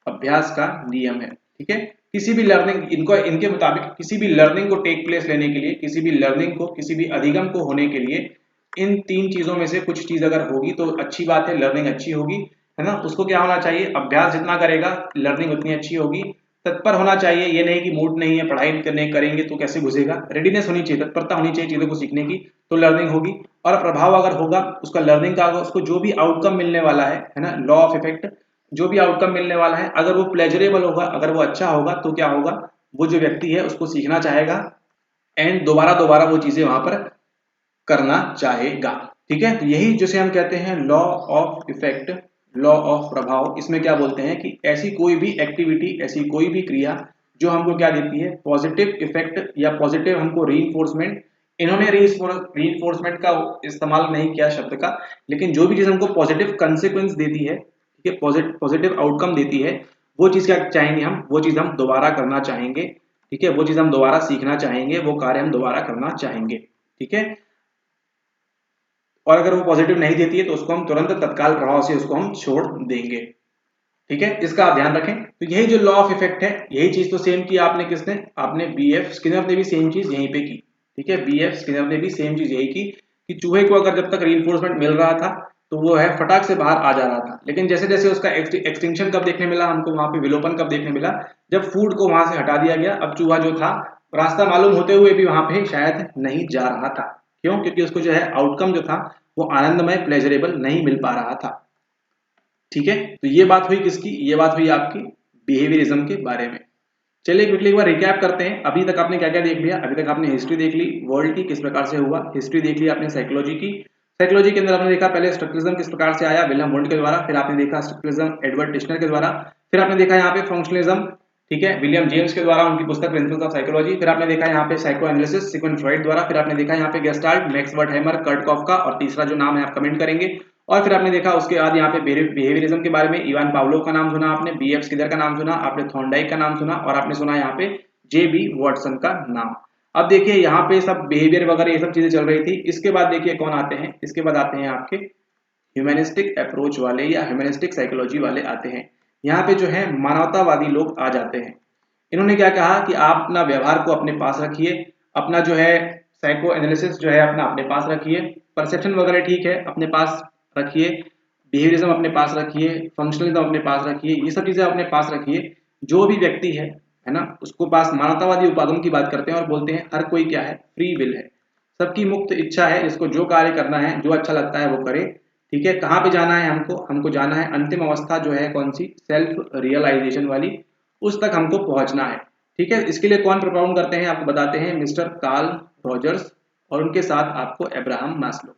Speaker 1: अभ्यास का नियम है। ठीक है, किसी भी लर्निंग, इनके मुताबिक किसी भी लर्निंग को टेक प्लेस लेने के लिए, किसी भी लर्निंग को, किसी भी अधिगम को होने के लिए इन 3 चीजों में से कुछ चीज अगर होगी तो अच्छी बात है, लर्निंग अच्छी होगी, है ना। उसको क्या होना चाहिए? अभ्यास जितना करेगा लर्निंग उतनी अच्छी होगी। तत्पर होना चाहिए, ये नहीं कि मूड नहीं है, पढ़ाई करने करेंगे तो कैसे घुसेगा। रेडीनेस होनी चाहिए, तत्परता होनी चाहिए चीजों को सीखने की, तो लर्निंग होगी। और प्रभाव अगर होगा उसका लर्निंग का, उसको जो भी आउटकम मिलने वाला है ना, लॉ ऑफ इफेक्ट, जो भी आउटकम मिलने वाला है अगर वो प्लेजरेबल होगा, अगर वो अच्छा होगा तो क्या होगा? वो जो व्यक्ति है उसको सीखना चाहेगा एंड दोबारा दोबारा वो चीजें वहां पर करना चाहेगा। ठीक है, तो यही जिसे हम कहते हैं law of effect, law of प्रभाव। इसमें क्या बोलते हैं कि ऐसी कोई भी एक्टिविटी, ऐसी कोई भी क्रिया जो हमको क्या देती है? पॉजिटिव इफेक्ट या पॉजिटिव हमको रीइंफोर्समेंट। इन्होंने रीइंफोर्समेंट का इस्तेमाल नहीं किया शब्द का, लेकिन जो भी चीज हमको पॉजिटिव कंसिक्वेंस देती है, ठीक है, पॉजिटिव आउटकम देती है, वो चीज क्या चाहेंगे हम? वो चीज हम दोबारा करना चाहेंगे। ठीक है, वो चीज हम दोबारा सीखना चाहेंगे, वो कार्य हम दोबारा करना चाहेंगे। ठीक है, और अगर वो पॉजिटिव नहीं देती है तो उसको हम तुरंत तत्काल प्रभाव से उसको हम छोड़ देंगे। ठीक है, इसका आप ध्यान रखें। तो यही जो लॉ ऑफ इफेक्ट है, यही चीज तो सेम की आपने, किसने? आपने बीएफ स्किनर ने भी सेम चीज यहीं पे की। ठीक है, बीएफ स्किनर ने भी सेम चीज यही की कि चूहे को अगर जब तक रीइंफोर्समेंट मिल रहा था तो वो है फटाक से बाहर आ जा रहा था, लेकिन जैसे जैसे उसका एक्सटिंक्शन कब देखने मिला हमको, वहां पे विलोपन कब देखने मिला? जब फूड को वहां से हटा दिया गया। अब चूहा जो था रास्ता मालूम होते हुए भी वहां पे शायद नहीं जा रहा था। क्यों? क्योंकि उसको जो है आउटकम जो था वो आनंदमय, प्लेजरेबल नहीं मिल पा रहा था। ठीक है, तो ये बात हुई किसकी? ये बात हुई आपकी बिहेवियरिज्म के बारे में। चलिए क्विकली एक बार रिकैप करते हैं। अभी तक आपने क्या क्या देख लिया? अभी तक आपने हिस्ट्री देख ली वर्ल्ड की, किस प्रकार से हुआ, हिस्ट्री देख ली आपने साइकोलॉजी की। साइकोलॉजी के अंदर आपने देखा पहले स्ट्रक्चरलिज्म किस प्रकार से आया, विलियम वुंड के द्वारा। फिर आपने देखा स्ट्रक्चरलिज्म एडवर्ड टिश्नर के द्वारा। फिर आपने देखा यहाँ पे फंक्शनलिज्म, ठीक है, विलियम जेम्स के द्वारा, उनकी पुस्तक प्रिंसिपल्स ऑफ साइकोलॉजी। फिर आपने देखा यहाँ पे साइको एनालिसिस सिगमंड फ्रॉइड द्वारा। फिर आपने देखा यहाँ पे गेस्टाल्ट, मैक्स वर्टहैमर, कर्ट कॉफका, और तीसरा जो नाम है आप कमेंट करेंगे। और फिर आपने देखा उसके बाद यहाँ पे बिहेवियरिज्म के बारे में इवान पावलोव का नाम सुना आपने, बीएफ स्किनर का नाम सुना आपने, थॉर्नडाइक का नाम सुना, और आपने सुना यहाँ पे जेबी वॉटसन का नाम। अब देखिए यहाँ पे सब बिहेवियर वगैरह ये सब चीजें चल रही थी। इसके बाद देखिए कौन आते हैं? इसके बाद आते हैं आपके ह्यूमनिस्टिक अप्रोच वाले या ह्यूमनिस्टिक साइकोलॉजी वाले आते हैं। यहाँ पे जो है मानवतावादी लोग आ जाते हैं। इन्होंने क्या कहा कि आप अपना व्यवहार को अपने पास रखिए, अपना जो है साइको एनालिसिस जो है अपना अपने पास रखिए, परसेप्शन वगैरह ठीक है अपने पास रखिए, बिहेवियरिज्म अपने पास रखिए, फंक्शनलिज्म अपने पास रखिए, ये सब चीजें अपने पास रखिए। जो भी व्यक्ति है ना, उसको पास मानवतावादी उपागम की बात करते हैं और बोलते हैं हर कोई क्या है? फ्री विल है, सबकी मुक्त इच्छा है, इसको जो कार्य करना है, जो अच्छा लगता है वो करे। ठीक है, कहाँ पे जाना है हमको? हमको जाना है अंतिम अवस्था जो है कौन सी? सेल्फ रियलाइजेशन वाली, उस तक हमको पहुंचना है। ठीक है, इसके लिए कौन प्रोपाउंड करते हैं आपको बताते हैं? मिस्टर कार्ल रॉजर्स, और उनके साथ आपको अब्राहम मास्लो।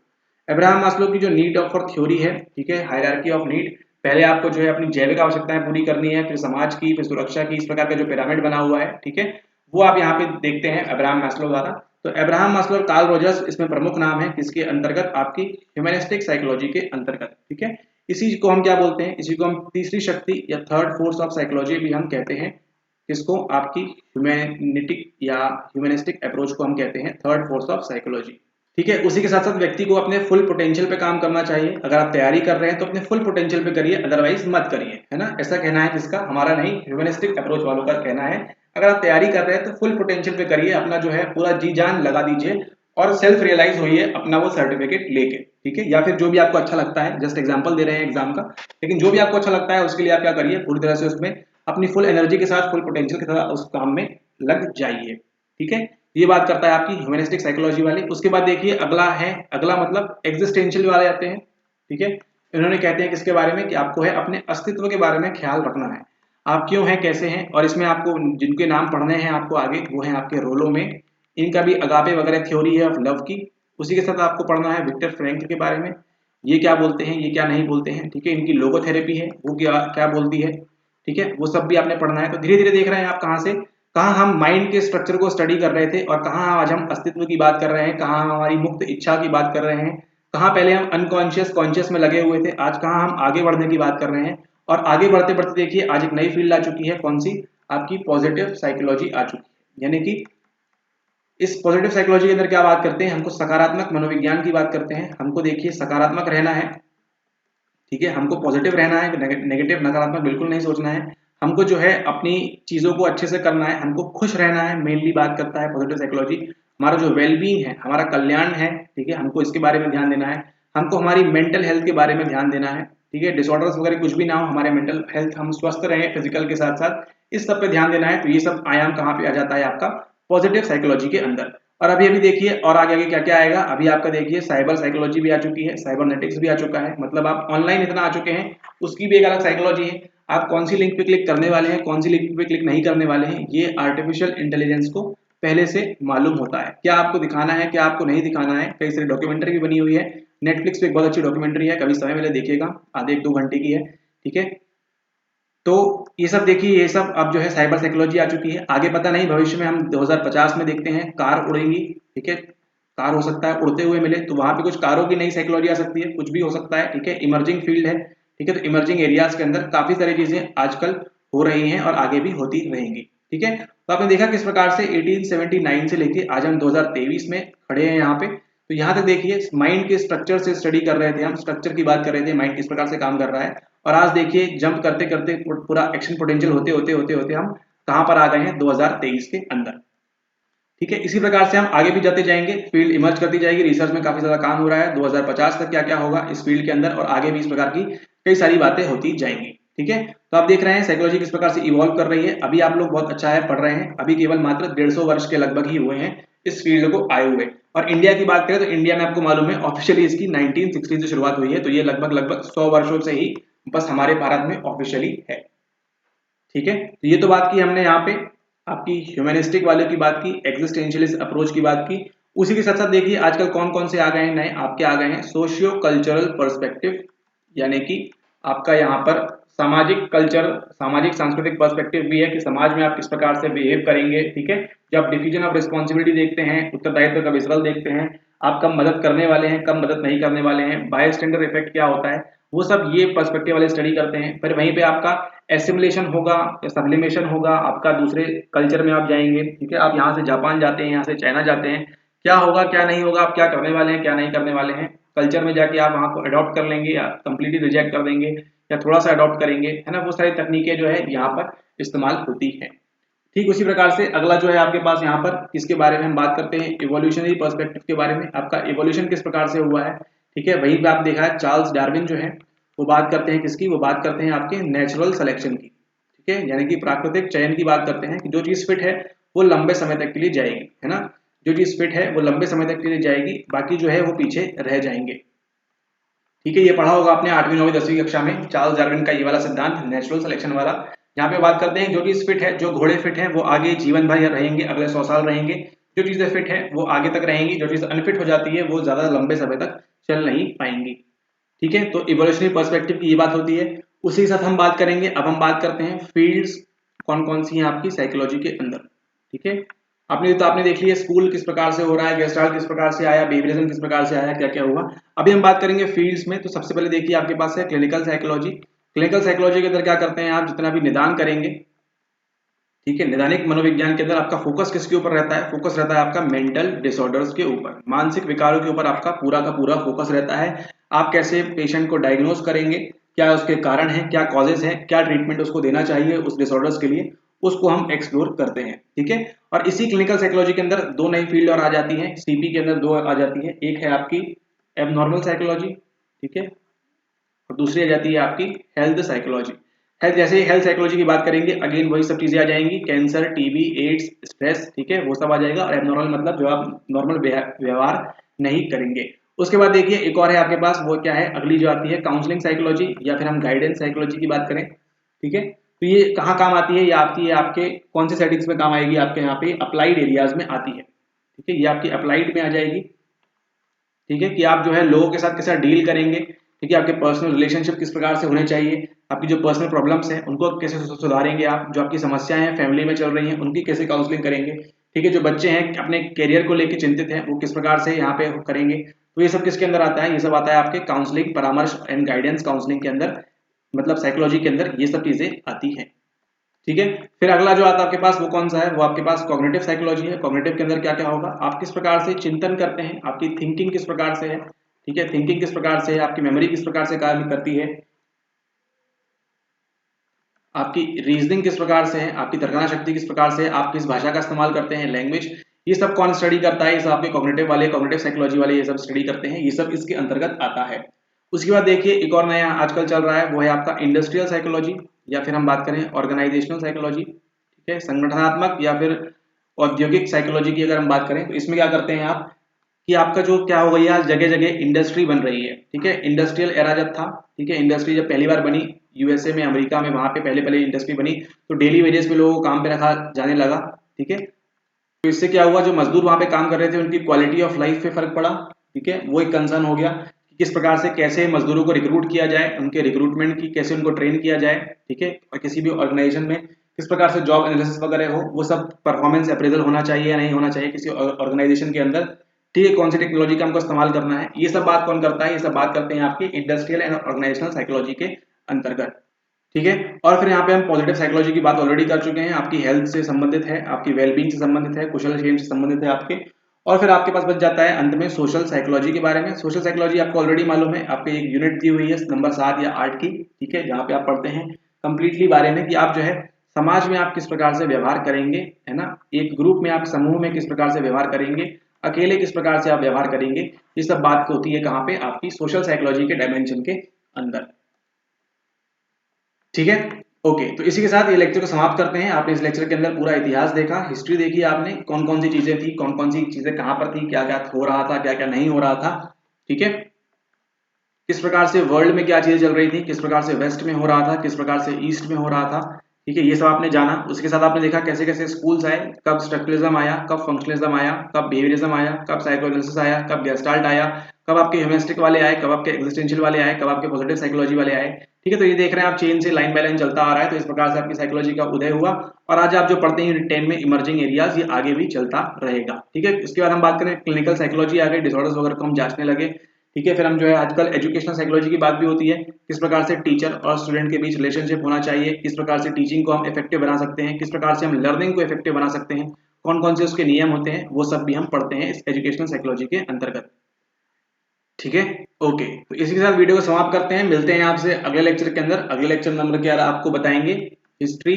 Speaker 1: अब्राहम मास्लो की जो नीड ऑफ थ्योरी है, ठीक है, हायरार्की ऑफ नीड, पहले आपको जो है अपनी जैविक आवश्यकताएं पूरी करनी है, फिर समाज की, फिर सुरक्षा की, इस प्रकार का जो पिरामिड बना हुआ है, ठीक है, वो आप यहाँ पे देखते हैं अब्राहम मास्लो द्वारा। तो अब्राहम मास्लो और कार्ल रॉजर्स इसमें प्रमुख नाम है, किसके अंतर्गत? आपकी ह्यूमनिस्टिक साइकोलॉजी के अंतर्गत। ठीक है, इसी को हम क्या बोलते हैं? इसी को हम तीसरी शक्ति या थर्ड फोर्स ऑफ साइकोलॉजी भी हम कहते हैं। किसको? आपकी ह्यूमैनिटिक या ह्यूमनिस्टिक अप्रोच को हम कहते हैं थर्ड फोर्स ऑफ साइकोलॉजी। ठीक है, उसी के साथ साथ व्यक्ति को अपने फुल पोटेंशियल पे काम करना चाहिए। अगर आप तैयारी कर रहे हैं तो अपने फुल पोटेंशियल पे करिए, अदरवाइज मत करिए, है ना। ऐसा कहना है किसका? हमारा नहीं, ह्यूमनिस्टिक अप्रोच वालों का कहना है। अगर आप तैयारी कर रहे हैं तो फुल पोटेंशियल पे करिए, अपना जो है पूरा जी जान लगा दीजिए और सेल्फ रियलाइज होइए अपना वो सर्टिफिकेट लेके। ठीक है, या फिर जो भी आपको अच्छा लगता है, जस्ट एग्जाम्पल दे रहे हैं एग्जाम का, लेकिन जो भी आपको अच्छा लगता है उसके लिए आप क्या करिए? पूरी तरह से उसमें अपनी फुल एनर्जी के साथ, फुल पोटेंशियल के साथ उस काम में लग जाइए। ठीक है, ये बात करता है आपकी ह्यूमनिस्टिक साइकोलॉजी वाली। उसके बाद देखिए अगला है, अगला मतलब एग्जिस्टेंशियल वाले आते हैं। ठीक है, इन्होंने कहते हैं किसके बारे में? कि आपको है अपने अस्तित्व के बारे में ख्याल रखना है, आप क्यों हैं, कैसे हैं। और इसमें आपको जिनके नाम पढ़ने हैं आपको आगे, वो हैं आपके रोलो में, इनका भी अगापे वगैरह थ्योरी है ऑफ लव की। उसी के साथ आपको पढ़ना है विक्टर फ्रैंकल के बारे में, ये क्या बोलते हैं, ये क्या नहीं बोलते हैं। ठीक है, इनकी लोगोथेरेपी है, वो क्या क्या बोलती है। ठीक है, वो सब भी आपने पढ़ना है। तो धीरे धीरे देख रहे हैं आप कहाँ से? कहाँ हम माइंड के स्ट्रक्चर को स्टडी कर रहे थे और कहाँ आज हम अस्तित्व की बात कर रहे हैं, कहाँ हम हमारी मुक्त इच्छा की बात कर रहे हैं, कहाँ पहले हम अनकॉन्शियस कॉन्शियस में लगे हुए थे, आज कहाँ हम आगे बढ़ने की बात कर रहे हैं। और आगे बढ़ते बढ़ते देखिए आज एक नई फील्ड आ चुकी है, कौन सी, आपकी पॉजिटिव साइकोलॉजी आ चुकी है। यानी कि इस पॉजिटिव साइकोलॉजी के अंदर क्या बात करते हैं, हमको सकारात्मक मनोविज्ञान की बात करते हैं। हमको देखिए सकारात्मक रहना है, ठीक है, हमको पॉजिटिव रहना है, नेगेटिव नकारात्मक बिल्कुल नहीं सोचना है। हमको जो है अपनी चीजों को अच्छे से करना है, हमको खुश रहना है, मेनली बात करता है पॉजिटिव साइकोलॉजी। हमारा जो वेलबींग है, हमारा कल्याण है, ठीक है, हमको इसके बारे में ध्यान देना है। हमको हमारी मेंटल हेल्थ के बारे में ध्यान देना है, ठीक है, डिसऑर्डर्स वगैरह कुछ भी ना हो, हमारे मेंटल हेल्थ, हम स्वस्थ रहें फिजिकल के साथ साथ, इस सब पे ध्यान देना है। तो ये सब आयाम कहाँ पे आ जाता है, आपका पॉजिटिव साइकोलॉजी के अंदर। और अभी अभी देखिए और आगे आगे क्या क्या आएगा, अभी आपका देखिए साइबर साइकोलॉजी भी आ चुकी है, साइबरनेटिक्स भी आ चुका है, मतलब आप ऑनलाइन इतना आ चुके हैं, उसकी भी एक अलग साइकोलॉजी है। आप कौन सी लिंक पे क्लिक करने वाले हैं, कौन सी लिंक पे क्लिक नहीं करने वाले हैं, ये आर्टिफिशियल इंटेलिजेंस को पहले से मालूम होता है, क्या आपको दिखाना है, क्या आपको नहीं दिखाना है। कई सारी डॉक्यूमेंट्री भी बनी हुई है, नेटफ्लिक्स पे एक बहुत अच्छी डॉक्यूमेंट्री है, कभी समय मिले देखिएगा, आधे 1-2 घंटे की है, ठीक है। तो ये सब देखिए, ये सब अब जो है साइबर साइकोलॉजी आ चुकी है। आगे पता नहीं भविष्य में हम 2050 में देखते हैं कार उड़ेंगी, ठीक है, कार हो सकता है उड़ते हुए मिले, तो वहां पे कुछ कारों की नई साइकोलॉजी आ सकती है, कुछ भी हो सकता है, ठीक है, इमर्जिंग फील्ड है, ठीक है। तो इमर्जिंग एरियाज के अंदर काफी सारी चीजें आजकल हो रही हैं और आगे भी होती रहेंगी, ठीक है। तो आपने देखा किस प्रकार से 1879 से लेके आज हम 2023 में खड़े हैं यहाँ पे। तो यहाँ तक देखिए माइंड के स्ट्रक्चर से स्टडी कर रहे थे हम, स्ट्रक्चर की बात कर रहे थे, माइंड किस प्रकार से काम कर रहा है। और आज देखिए जंप करते करते पूरा एक्शन पोटेंशियल होते होते होते होते हम कहाँ पर आ गए हैं, 2023 के अंदर, ठीक है। इसी प्रकार से हम आगे भी जाते जाएंगे, फील्ड इमर्ज करती जाएगी, रिसर्च में काफी ज्यादा काम हो रहा है, 2050 तक क्या क्या होगा इस फील्ड के अंदर, और आगे भी इस प्रकार की कई सारी बातें होती जाएंगी, ठीक है। तो आप देख रहे हैं साइकोलॉजी किस प्रकार से इवॉल्व कर रही है। अभी आप लोग बहुत अच्छा है पढ़ रहे हैं, अभी केवल मात्र 150 वर्ष के लगभग ही हुए हैं इस फील्ड को आए हुए। और इंडिया की बात करें तो इंडिया में आपको मालूम है ऑफिशियली इसकी 1960 से शुरुआत हुई है, तो ये लगभग लगभग 100 वर्षों से ही बस हमारे भारत में ऑफिशियली है, ठीक है। तो ये तो बात की हमने यहाँ पे आपकी ह्यूमनिस्टिक वाले की बात की, एग्जिस्टेंशियलिस्ट अप्रोच की बात की। उसी के साथ साथ देखिए आजकल कौन कौन से आ गए हैं नए, आपके आ गए हैं सोशियो कल्चरल पर्सपेक्टिव, यानी कि आपका यहाँ पर सामाजिक कल्चर, सामाजिक सांस्कृतिक पर्सपेक्टिव भी है कि समाज में आप किस प्रकार से बिहेव करेंगे, ठीक है। जब डिफिजन ऑफ रिस्पॉन्सिबिलिटी देखते हैं, उत्तरदायित्व का विसरल देखते हैं, आप कब मदद करने वाले हैं, कब मदद नहीं करने वाले हैं, बायस्टैंडर इफेक्ट क्या होता है, वो सब ये पर्सपेक्टिव वाले स्टडी करते हैं। फिर वहीं पे आपका एसिमुलेशन होगा या सब्लिमेशन होगा, आपका दूसरे कल्चर में आप जाएंगे, ठीक है। आप यहाँ से जापान जाते हैं, यहाँ से चाइना जाते हैं, क्या होगा क्या नहीं होगा, आप क्या करने वाले हैं क्या नहीं करने वाले हैं, कल्चर में जाके आप वहाँ को अडॉप्ट कर लेंगे या कंप्लीटली रिजेक्ट कर देंगे या थोड़ा सा अडॉप्ट करेंगे, है ना। वो सारी तकनीकें जो है यहाँ पर इस्तेमाल होती है। ठीक उसी प्रकार से अगला जो है आपके पास यहाँ पर किसके बारे में हम बात करते हैं, इवोल्यूशनरी पर्सपेक्टिव के बारे में। आपका इवोल्यूशन किस प्रकार से हुआ है, ठीक है। वहीं पे आप देखा है चार्ल्स डार्विन जो है वो बात करते हैं किसकी, वो बात करते हैं आपके नेचुरल सिलेक्शन की, ठीक है, यानी कि प्राकृतिक चयन की बात करते हैं कि जो चीज फिट है वो लंबे समय तक के लिए जाएगी, है ना। जो चीज फिट है वो लंबे समय तक के लिए जाएगी, बाकी जो है वो पीछे रह जाएंगे, ठीक है। ये पढ़ा होगा आपने 8वीं 9वीं 10वीं कक्षा में, चार्ल्स डार्विन का ये वाला सिद्धांत नेचुरल सिलेक्शन वाला। यहाँ पे बात करते हैं जो चीज फिट है, जो घोड़े फिट हैं वो आगे जीवन भर रहेंगे, अगले 100 साल रहेंगे। जो चीजें फिट है वो आगे तक रहेंगी, जो चीज अनफिट हो जाती है वो ज्यादा लंबे समय तक चल नहीं पाएंगी, ठीक है। तो इवोल्यूशनरी पर्सपेक्टिव की ये बात होती है। उसी के साथ हम बात करेंगे, अब हम बात करते हैं फील्ड्स कौन कौन सी हैं आपकी साइकोलॉजी के अंदर, ठीक है। आपने देख लिया स्कूल किस प्रकार से हो रहा है, गेस्टाल्ट किस प्रकार से आया, बिहेवियरिज्म किस प्रकार से आया, क्या क्या हुआ। अभी हम बात करेंगे फील्ड्स में। तो सबसे पहले देखिए आपके पास है क्लिनिकल साइकोलॉजी। क्लिनिकल साइकोलॉजी के अंदर क्या करते हैं आप, जितना भी निदान करेंगे, ठीक है, निदानिक मनोविज्ञान के अंदर आपका फोकस किसके ऊपर रहता है, फोकस रहता है आपका मेंटल डिसऑर्डर्स के ऊपर, मानसिक विकारों के ऊपर आपका पूरा का पूरा फोकस रहता है। आप कैसे पेशेंट को डायग्नोज करेंगे, क्या उसके कारण है, क्या कॉजेज है, क्या ट्रीटमेंट उसको देना चाहिए उस डिसऑर्डर्स के लिए, उसको हम एक्सप्लोर करते हैं, ठीक है। और इसी क्लिनिकल साइकोलॉजी के अंदर दो नई फील्ड और आ जाती है, सीपी के अंदर दो आ जाती है, एक है आपकी एबनॉर्मल साइकोलॉजी, ठीक है, और दूसरी आ जाती है आपकी हेल्थ साइकोलॉजी। हेल्थ, जैसे ही हेल्थ साइकोलॉजी की बात करेंगे अगेन वही सब चीजें आ जाएंगी, कैंसर, टीबी, एड्स, स्ट्रेस, ठीक है, वो सब आ जाएगा। और एबनॉर्मल मतलब जो आप नॉर्मल व्यवहार नहीं करेंगे। उसके बाद देखिए एक और है आपके पास, वो क्या है, अगली जो आती है काउंसलिंग साइकोलॉजी या फिर हम गाइडेंस साइकोलॉजी की बात करें, ठीक है। तो ये कहाँ काम आती है, ये आती है आपके कौन से सेटिंग्स में काम आएगी, आपके यहाँ पे अप्लाइड एरियाज में आती है, ठीक है, ये आपकी अप्लाइड में आ जाएगी, ठीक है, कि आप जो है लोगों के साथ कैसा डील करेंगे, ठीक है, आपके पर्सनल रिलेशनशिप किस प्रकार से होने चाहिए, आपकी जो पर्सनल प्रॉब्लम्स हैं उनको कैसे सुधारेंगे आप, जो आपकी समस्याएं हैं फैमिली में चल रही हैं उनकी कैसे काउंसलिंग करेंगे, ठीक है, जो बच्चे हैं अपने करियर को लेकर चिंतित हैं वो किस प्रकार से यहाँ पे करेंगे, तो ये सब किसके अंदर आता है, ये सब आता है आपके काउंसलिंग, परामर्श एंड गाइडेंस काउंसलिंग के अंदर, मतलब साइकोलॉजी के अंदर ये सब चीजें आती हैं। ठीक है, फिर अगला जो आता है आपके पास वो कौन सा है, वो आपके पास कॉग्निटिव साइकोलॉजी है। कॉग्निटिव के अंदर क्या क्या होगा, आप किस प्रकार से चिंतन करते हैं, आपकी थिंकिंग किस प्रकार से है, ठीक है, थिंकिंग किस प्रकार से है, आपकी मेमोरी किस प्रकार से कार्य करती है, आपकी रीजनिंग किस प्रकार से है, आपकी तर्कना शक्ति किस प्रकार से है, आप किस भाषा का इस्तेमाल करते हैं, लैंग्वेज, ये सब कौन स्टडी करता है, ये सब आपके कॉग्निटिव वाले, कॉग्निटिव साइकोलॉजी वाले ये सब स्टडी करते हैं, ये सब इसके अंतर्गत आता है। उसके बाद देखिए एक और नया आजकल चल रहा है, वो है आपका इंडस्ट्रियल साइकोलॉजी, या फिर हम बात करें ऑर्गेनाइजेशनल साइकोलॉजी, ठीक है, संगठनात्मक या फिर औद्योगिक साइकोलॉजी की अगर हम बात करें तो इसमें क्या करते हैं आप, कि आपका जो क्या हो गई है, जगह जगह इंडस्ट्री बन रही है, ठीक है, इंडस्ट्रियल एरा जब था, ठीक है, इंडस्ट्री जब पहली बार बनी यूएसए में, अमेरिका में, वहां पे पहले पहले इंडस्ट्री बनी, तो डेली वेजेस पे लोगों को काम पे रखा जाने लगा, ठीक है, तो इससे क्या हुआ, जो मजदूर वहां पे काम कर रहे थे उनकी क्वालिटी ऑफ लाइफ पे फर्क पड़ा, ठीक है, वो एक कंसर्न हो गया कि किस प्रकार से कैसे मजदूरों को रिक्रूट किया जाए, उनके रिक्रूटमेंट की कैसे उनको ट्रेन किया जाए, ठीक है, और किसी भी ऑर्गेनाइजेशन में किस प्रकार से जॉब एनालिसिस वगैरह हो, वो सब परफॉर्मेंस अप्रेजल होना चाहिए या नहीं होना चाहिए किसी ऑर्गेनाइजेशन के अंदर, ठीक है, कौन सी टेक्नोलॉजी का हमको इस्तेमाल करना है, ये सब बात कौन करता है, ये सब बात करते हैं आपकी इंडस्ट्रियल एंड ऑर्गेनाइजेशनल साइकोलॉजी के अंतर्गत, ठीक है। और फिर यहाँ पे हम पॉजिटिव साइकोलॉजी की बात ऑलरेडी कर चुके हैं, आपकी हेल्थ से संबंधित है, आपकी वेलबींग से संबंधित है, कुशल क्षेम से संबंधित है आपके। और फिर आपके पास बच जाता है अंत में सोशल साइकोलॉजी के बारे में। सोशल साइकोलॉजी आपको ऑलरेडी मालूम है, आपको एक यूनिट दी हुई है नंबर 7 या 8 की, ठीक है, जहाँ पे आप पढ़ते हैं कंप्लीटली बारे में कि आप जो है समाज में आप किस प्रकार से व्यवहार करेंगे, है ना, एक ग्रुप में आप समूह में किस प्रकार से व्यवहार करेंगे, अकेले किस प्रकार से आप व्यवहार करेंगे, ये सब बात होती है कहाँ पे, आपकी सोशल साइकोलॉजी के डायमेंशन के अंदर, ठीक है। ओके, तो इसी के साथ ये लेक्चर को समाप्त करते हैं। आपने इस लेक्चर के अंदर पूरा इतिहास देखा, हिस्ट्री देखी, आपने कौन कौन सी चीजें थी, कौन कौन सी चीजें कहाँ पर थी, क्या क्या हो रहा था, क्या क्या नहीं हो रहा था, ठीक है, किस प्रकार से वर्ल्ड में क्या चीजें चल रही थी, किस प्रकार से वेस्ट में हो रहा था, किस प्रकार से ईस्ट में हो रहा था, ठीक है, ये सब आपने जाना। उसके साथ आपने देखा कैसे कैसे स्कूल्स आए, कब स्ट्रक्चरलिज्म आया, कब फंक्शनलिज्म आया, कब बिहेवियरिज्म आया, कब साइकोएनालिसिस आया, कब गेस्टाल्ट आया, कब आपके ह्यूमनिस्टिक वाले आए, कब आपके एग्जिस्टेंशियल वाले आए, कब आपके पॉजिटिव साइकोलॉजी वाले आए, ठीक है। तो ये देख रहे हैं आप, चेन से लाइन बाय लाइन चलता आ रहा है, तो इस प्रकार से आपकी साइकोलॉजी का उदय हुआ। और आज आप जो पढ़ते हैं यूनिट 10 में इमर्जिंग एरियाज, ये आगे भी चलता रहेगा, ठीक है। इसके बाद हम बात करें क्लिनिकल साइकोलॉजी, आ गई, डिसऑर्डर्स वगैरह को हम जांचने लगे, ठीक है। फिर हम जो है आजकल एजुकेशनल साइकोलॉजी की बात भी होती है, किस प्रकार से टीचर और स्टूडेंट के बीच रिलेशनशिप होना चाहिए, किस प्रकार से टीचिंग को हम इफेक्टिव बना सकते हैं, किस प्रकार से हम लर्निंग को इफेक्टिव बना सकते हैं, कौन कौन से उसके नियम होते हैं, वो सब भी हम पढ़ते हैं इस एजुकेशनल साइकोलॉजी के अंतर्गत, ठीक है। ओके, तो इसी के साथ वीडियो को समाप्त करते हैं, मिलते हैं आपसे अगले लेक्चर के अंदर। अगले लेक्चर नंबर क्या आपको बताएंगे, हिस्ट्री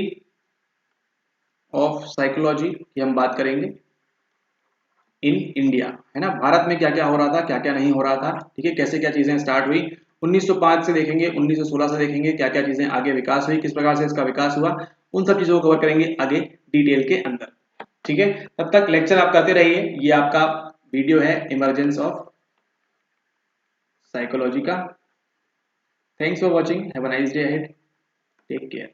Speaker 1: ऑफ साइकोलॉजी की हम बात करेंगे इन इंडिया, है ना, भारत में क्या क्या हो रहा था, क्या क्या नहीं हो रहा था, ठीक है, कैसे क्या चीजें स्टार्ट हुई, 1905 से देखेंगे, 1916 से देखेंगे क्या क्या चीजें आगे विकास हुई, किस प्रकार से इसका विकास हुआ, उन सब चीजों को कवर करेंगे आगे डिटेल के अंदर, ठीक है। तब तक लेक्चर आप करते रहिए। ये आपका वीडियो है इमर्जेंस ऑफ साइकोलॉजी का। Thanks for watching, have a nice day ahead, take care.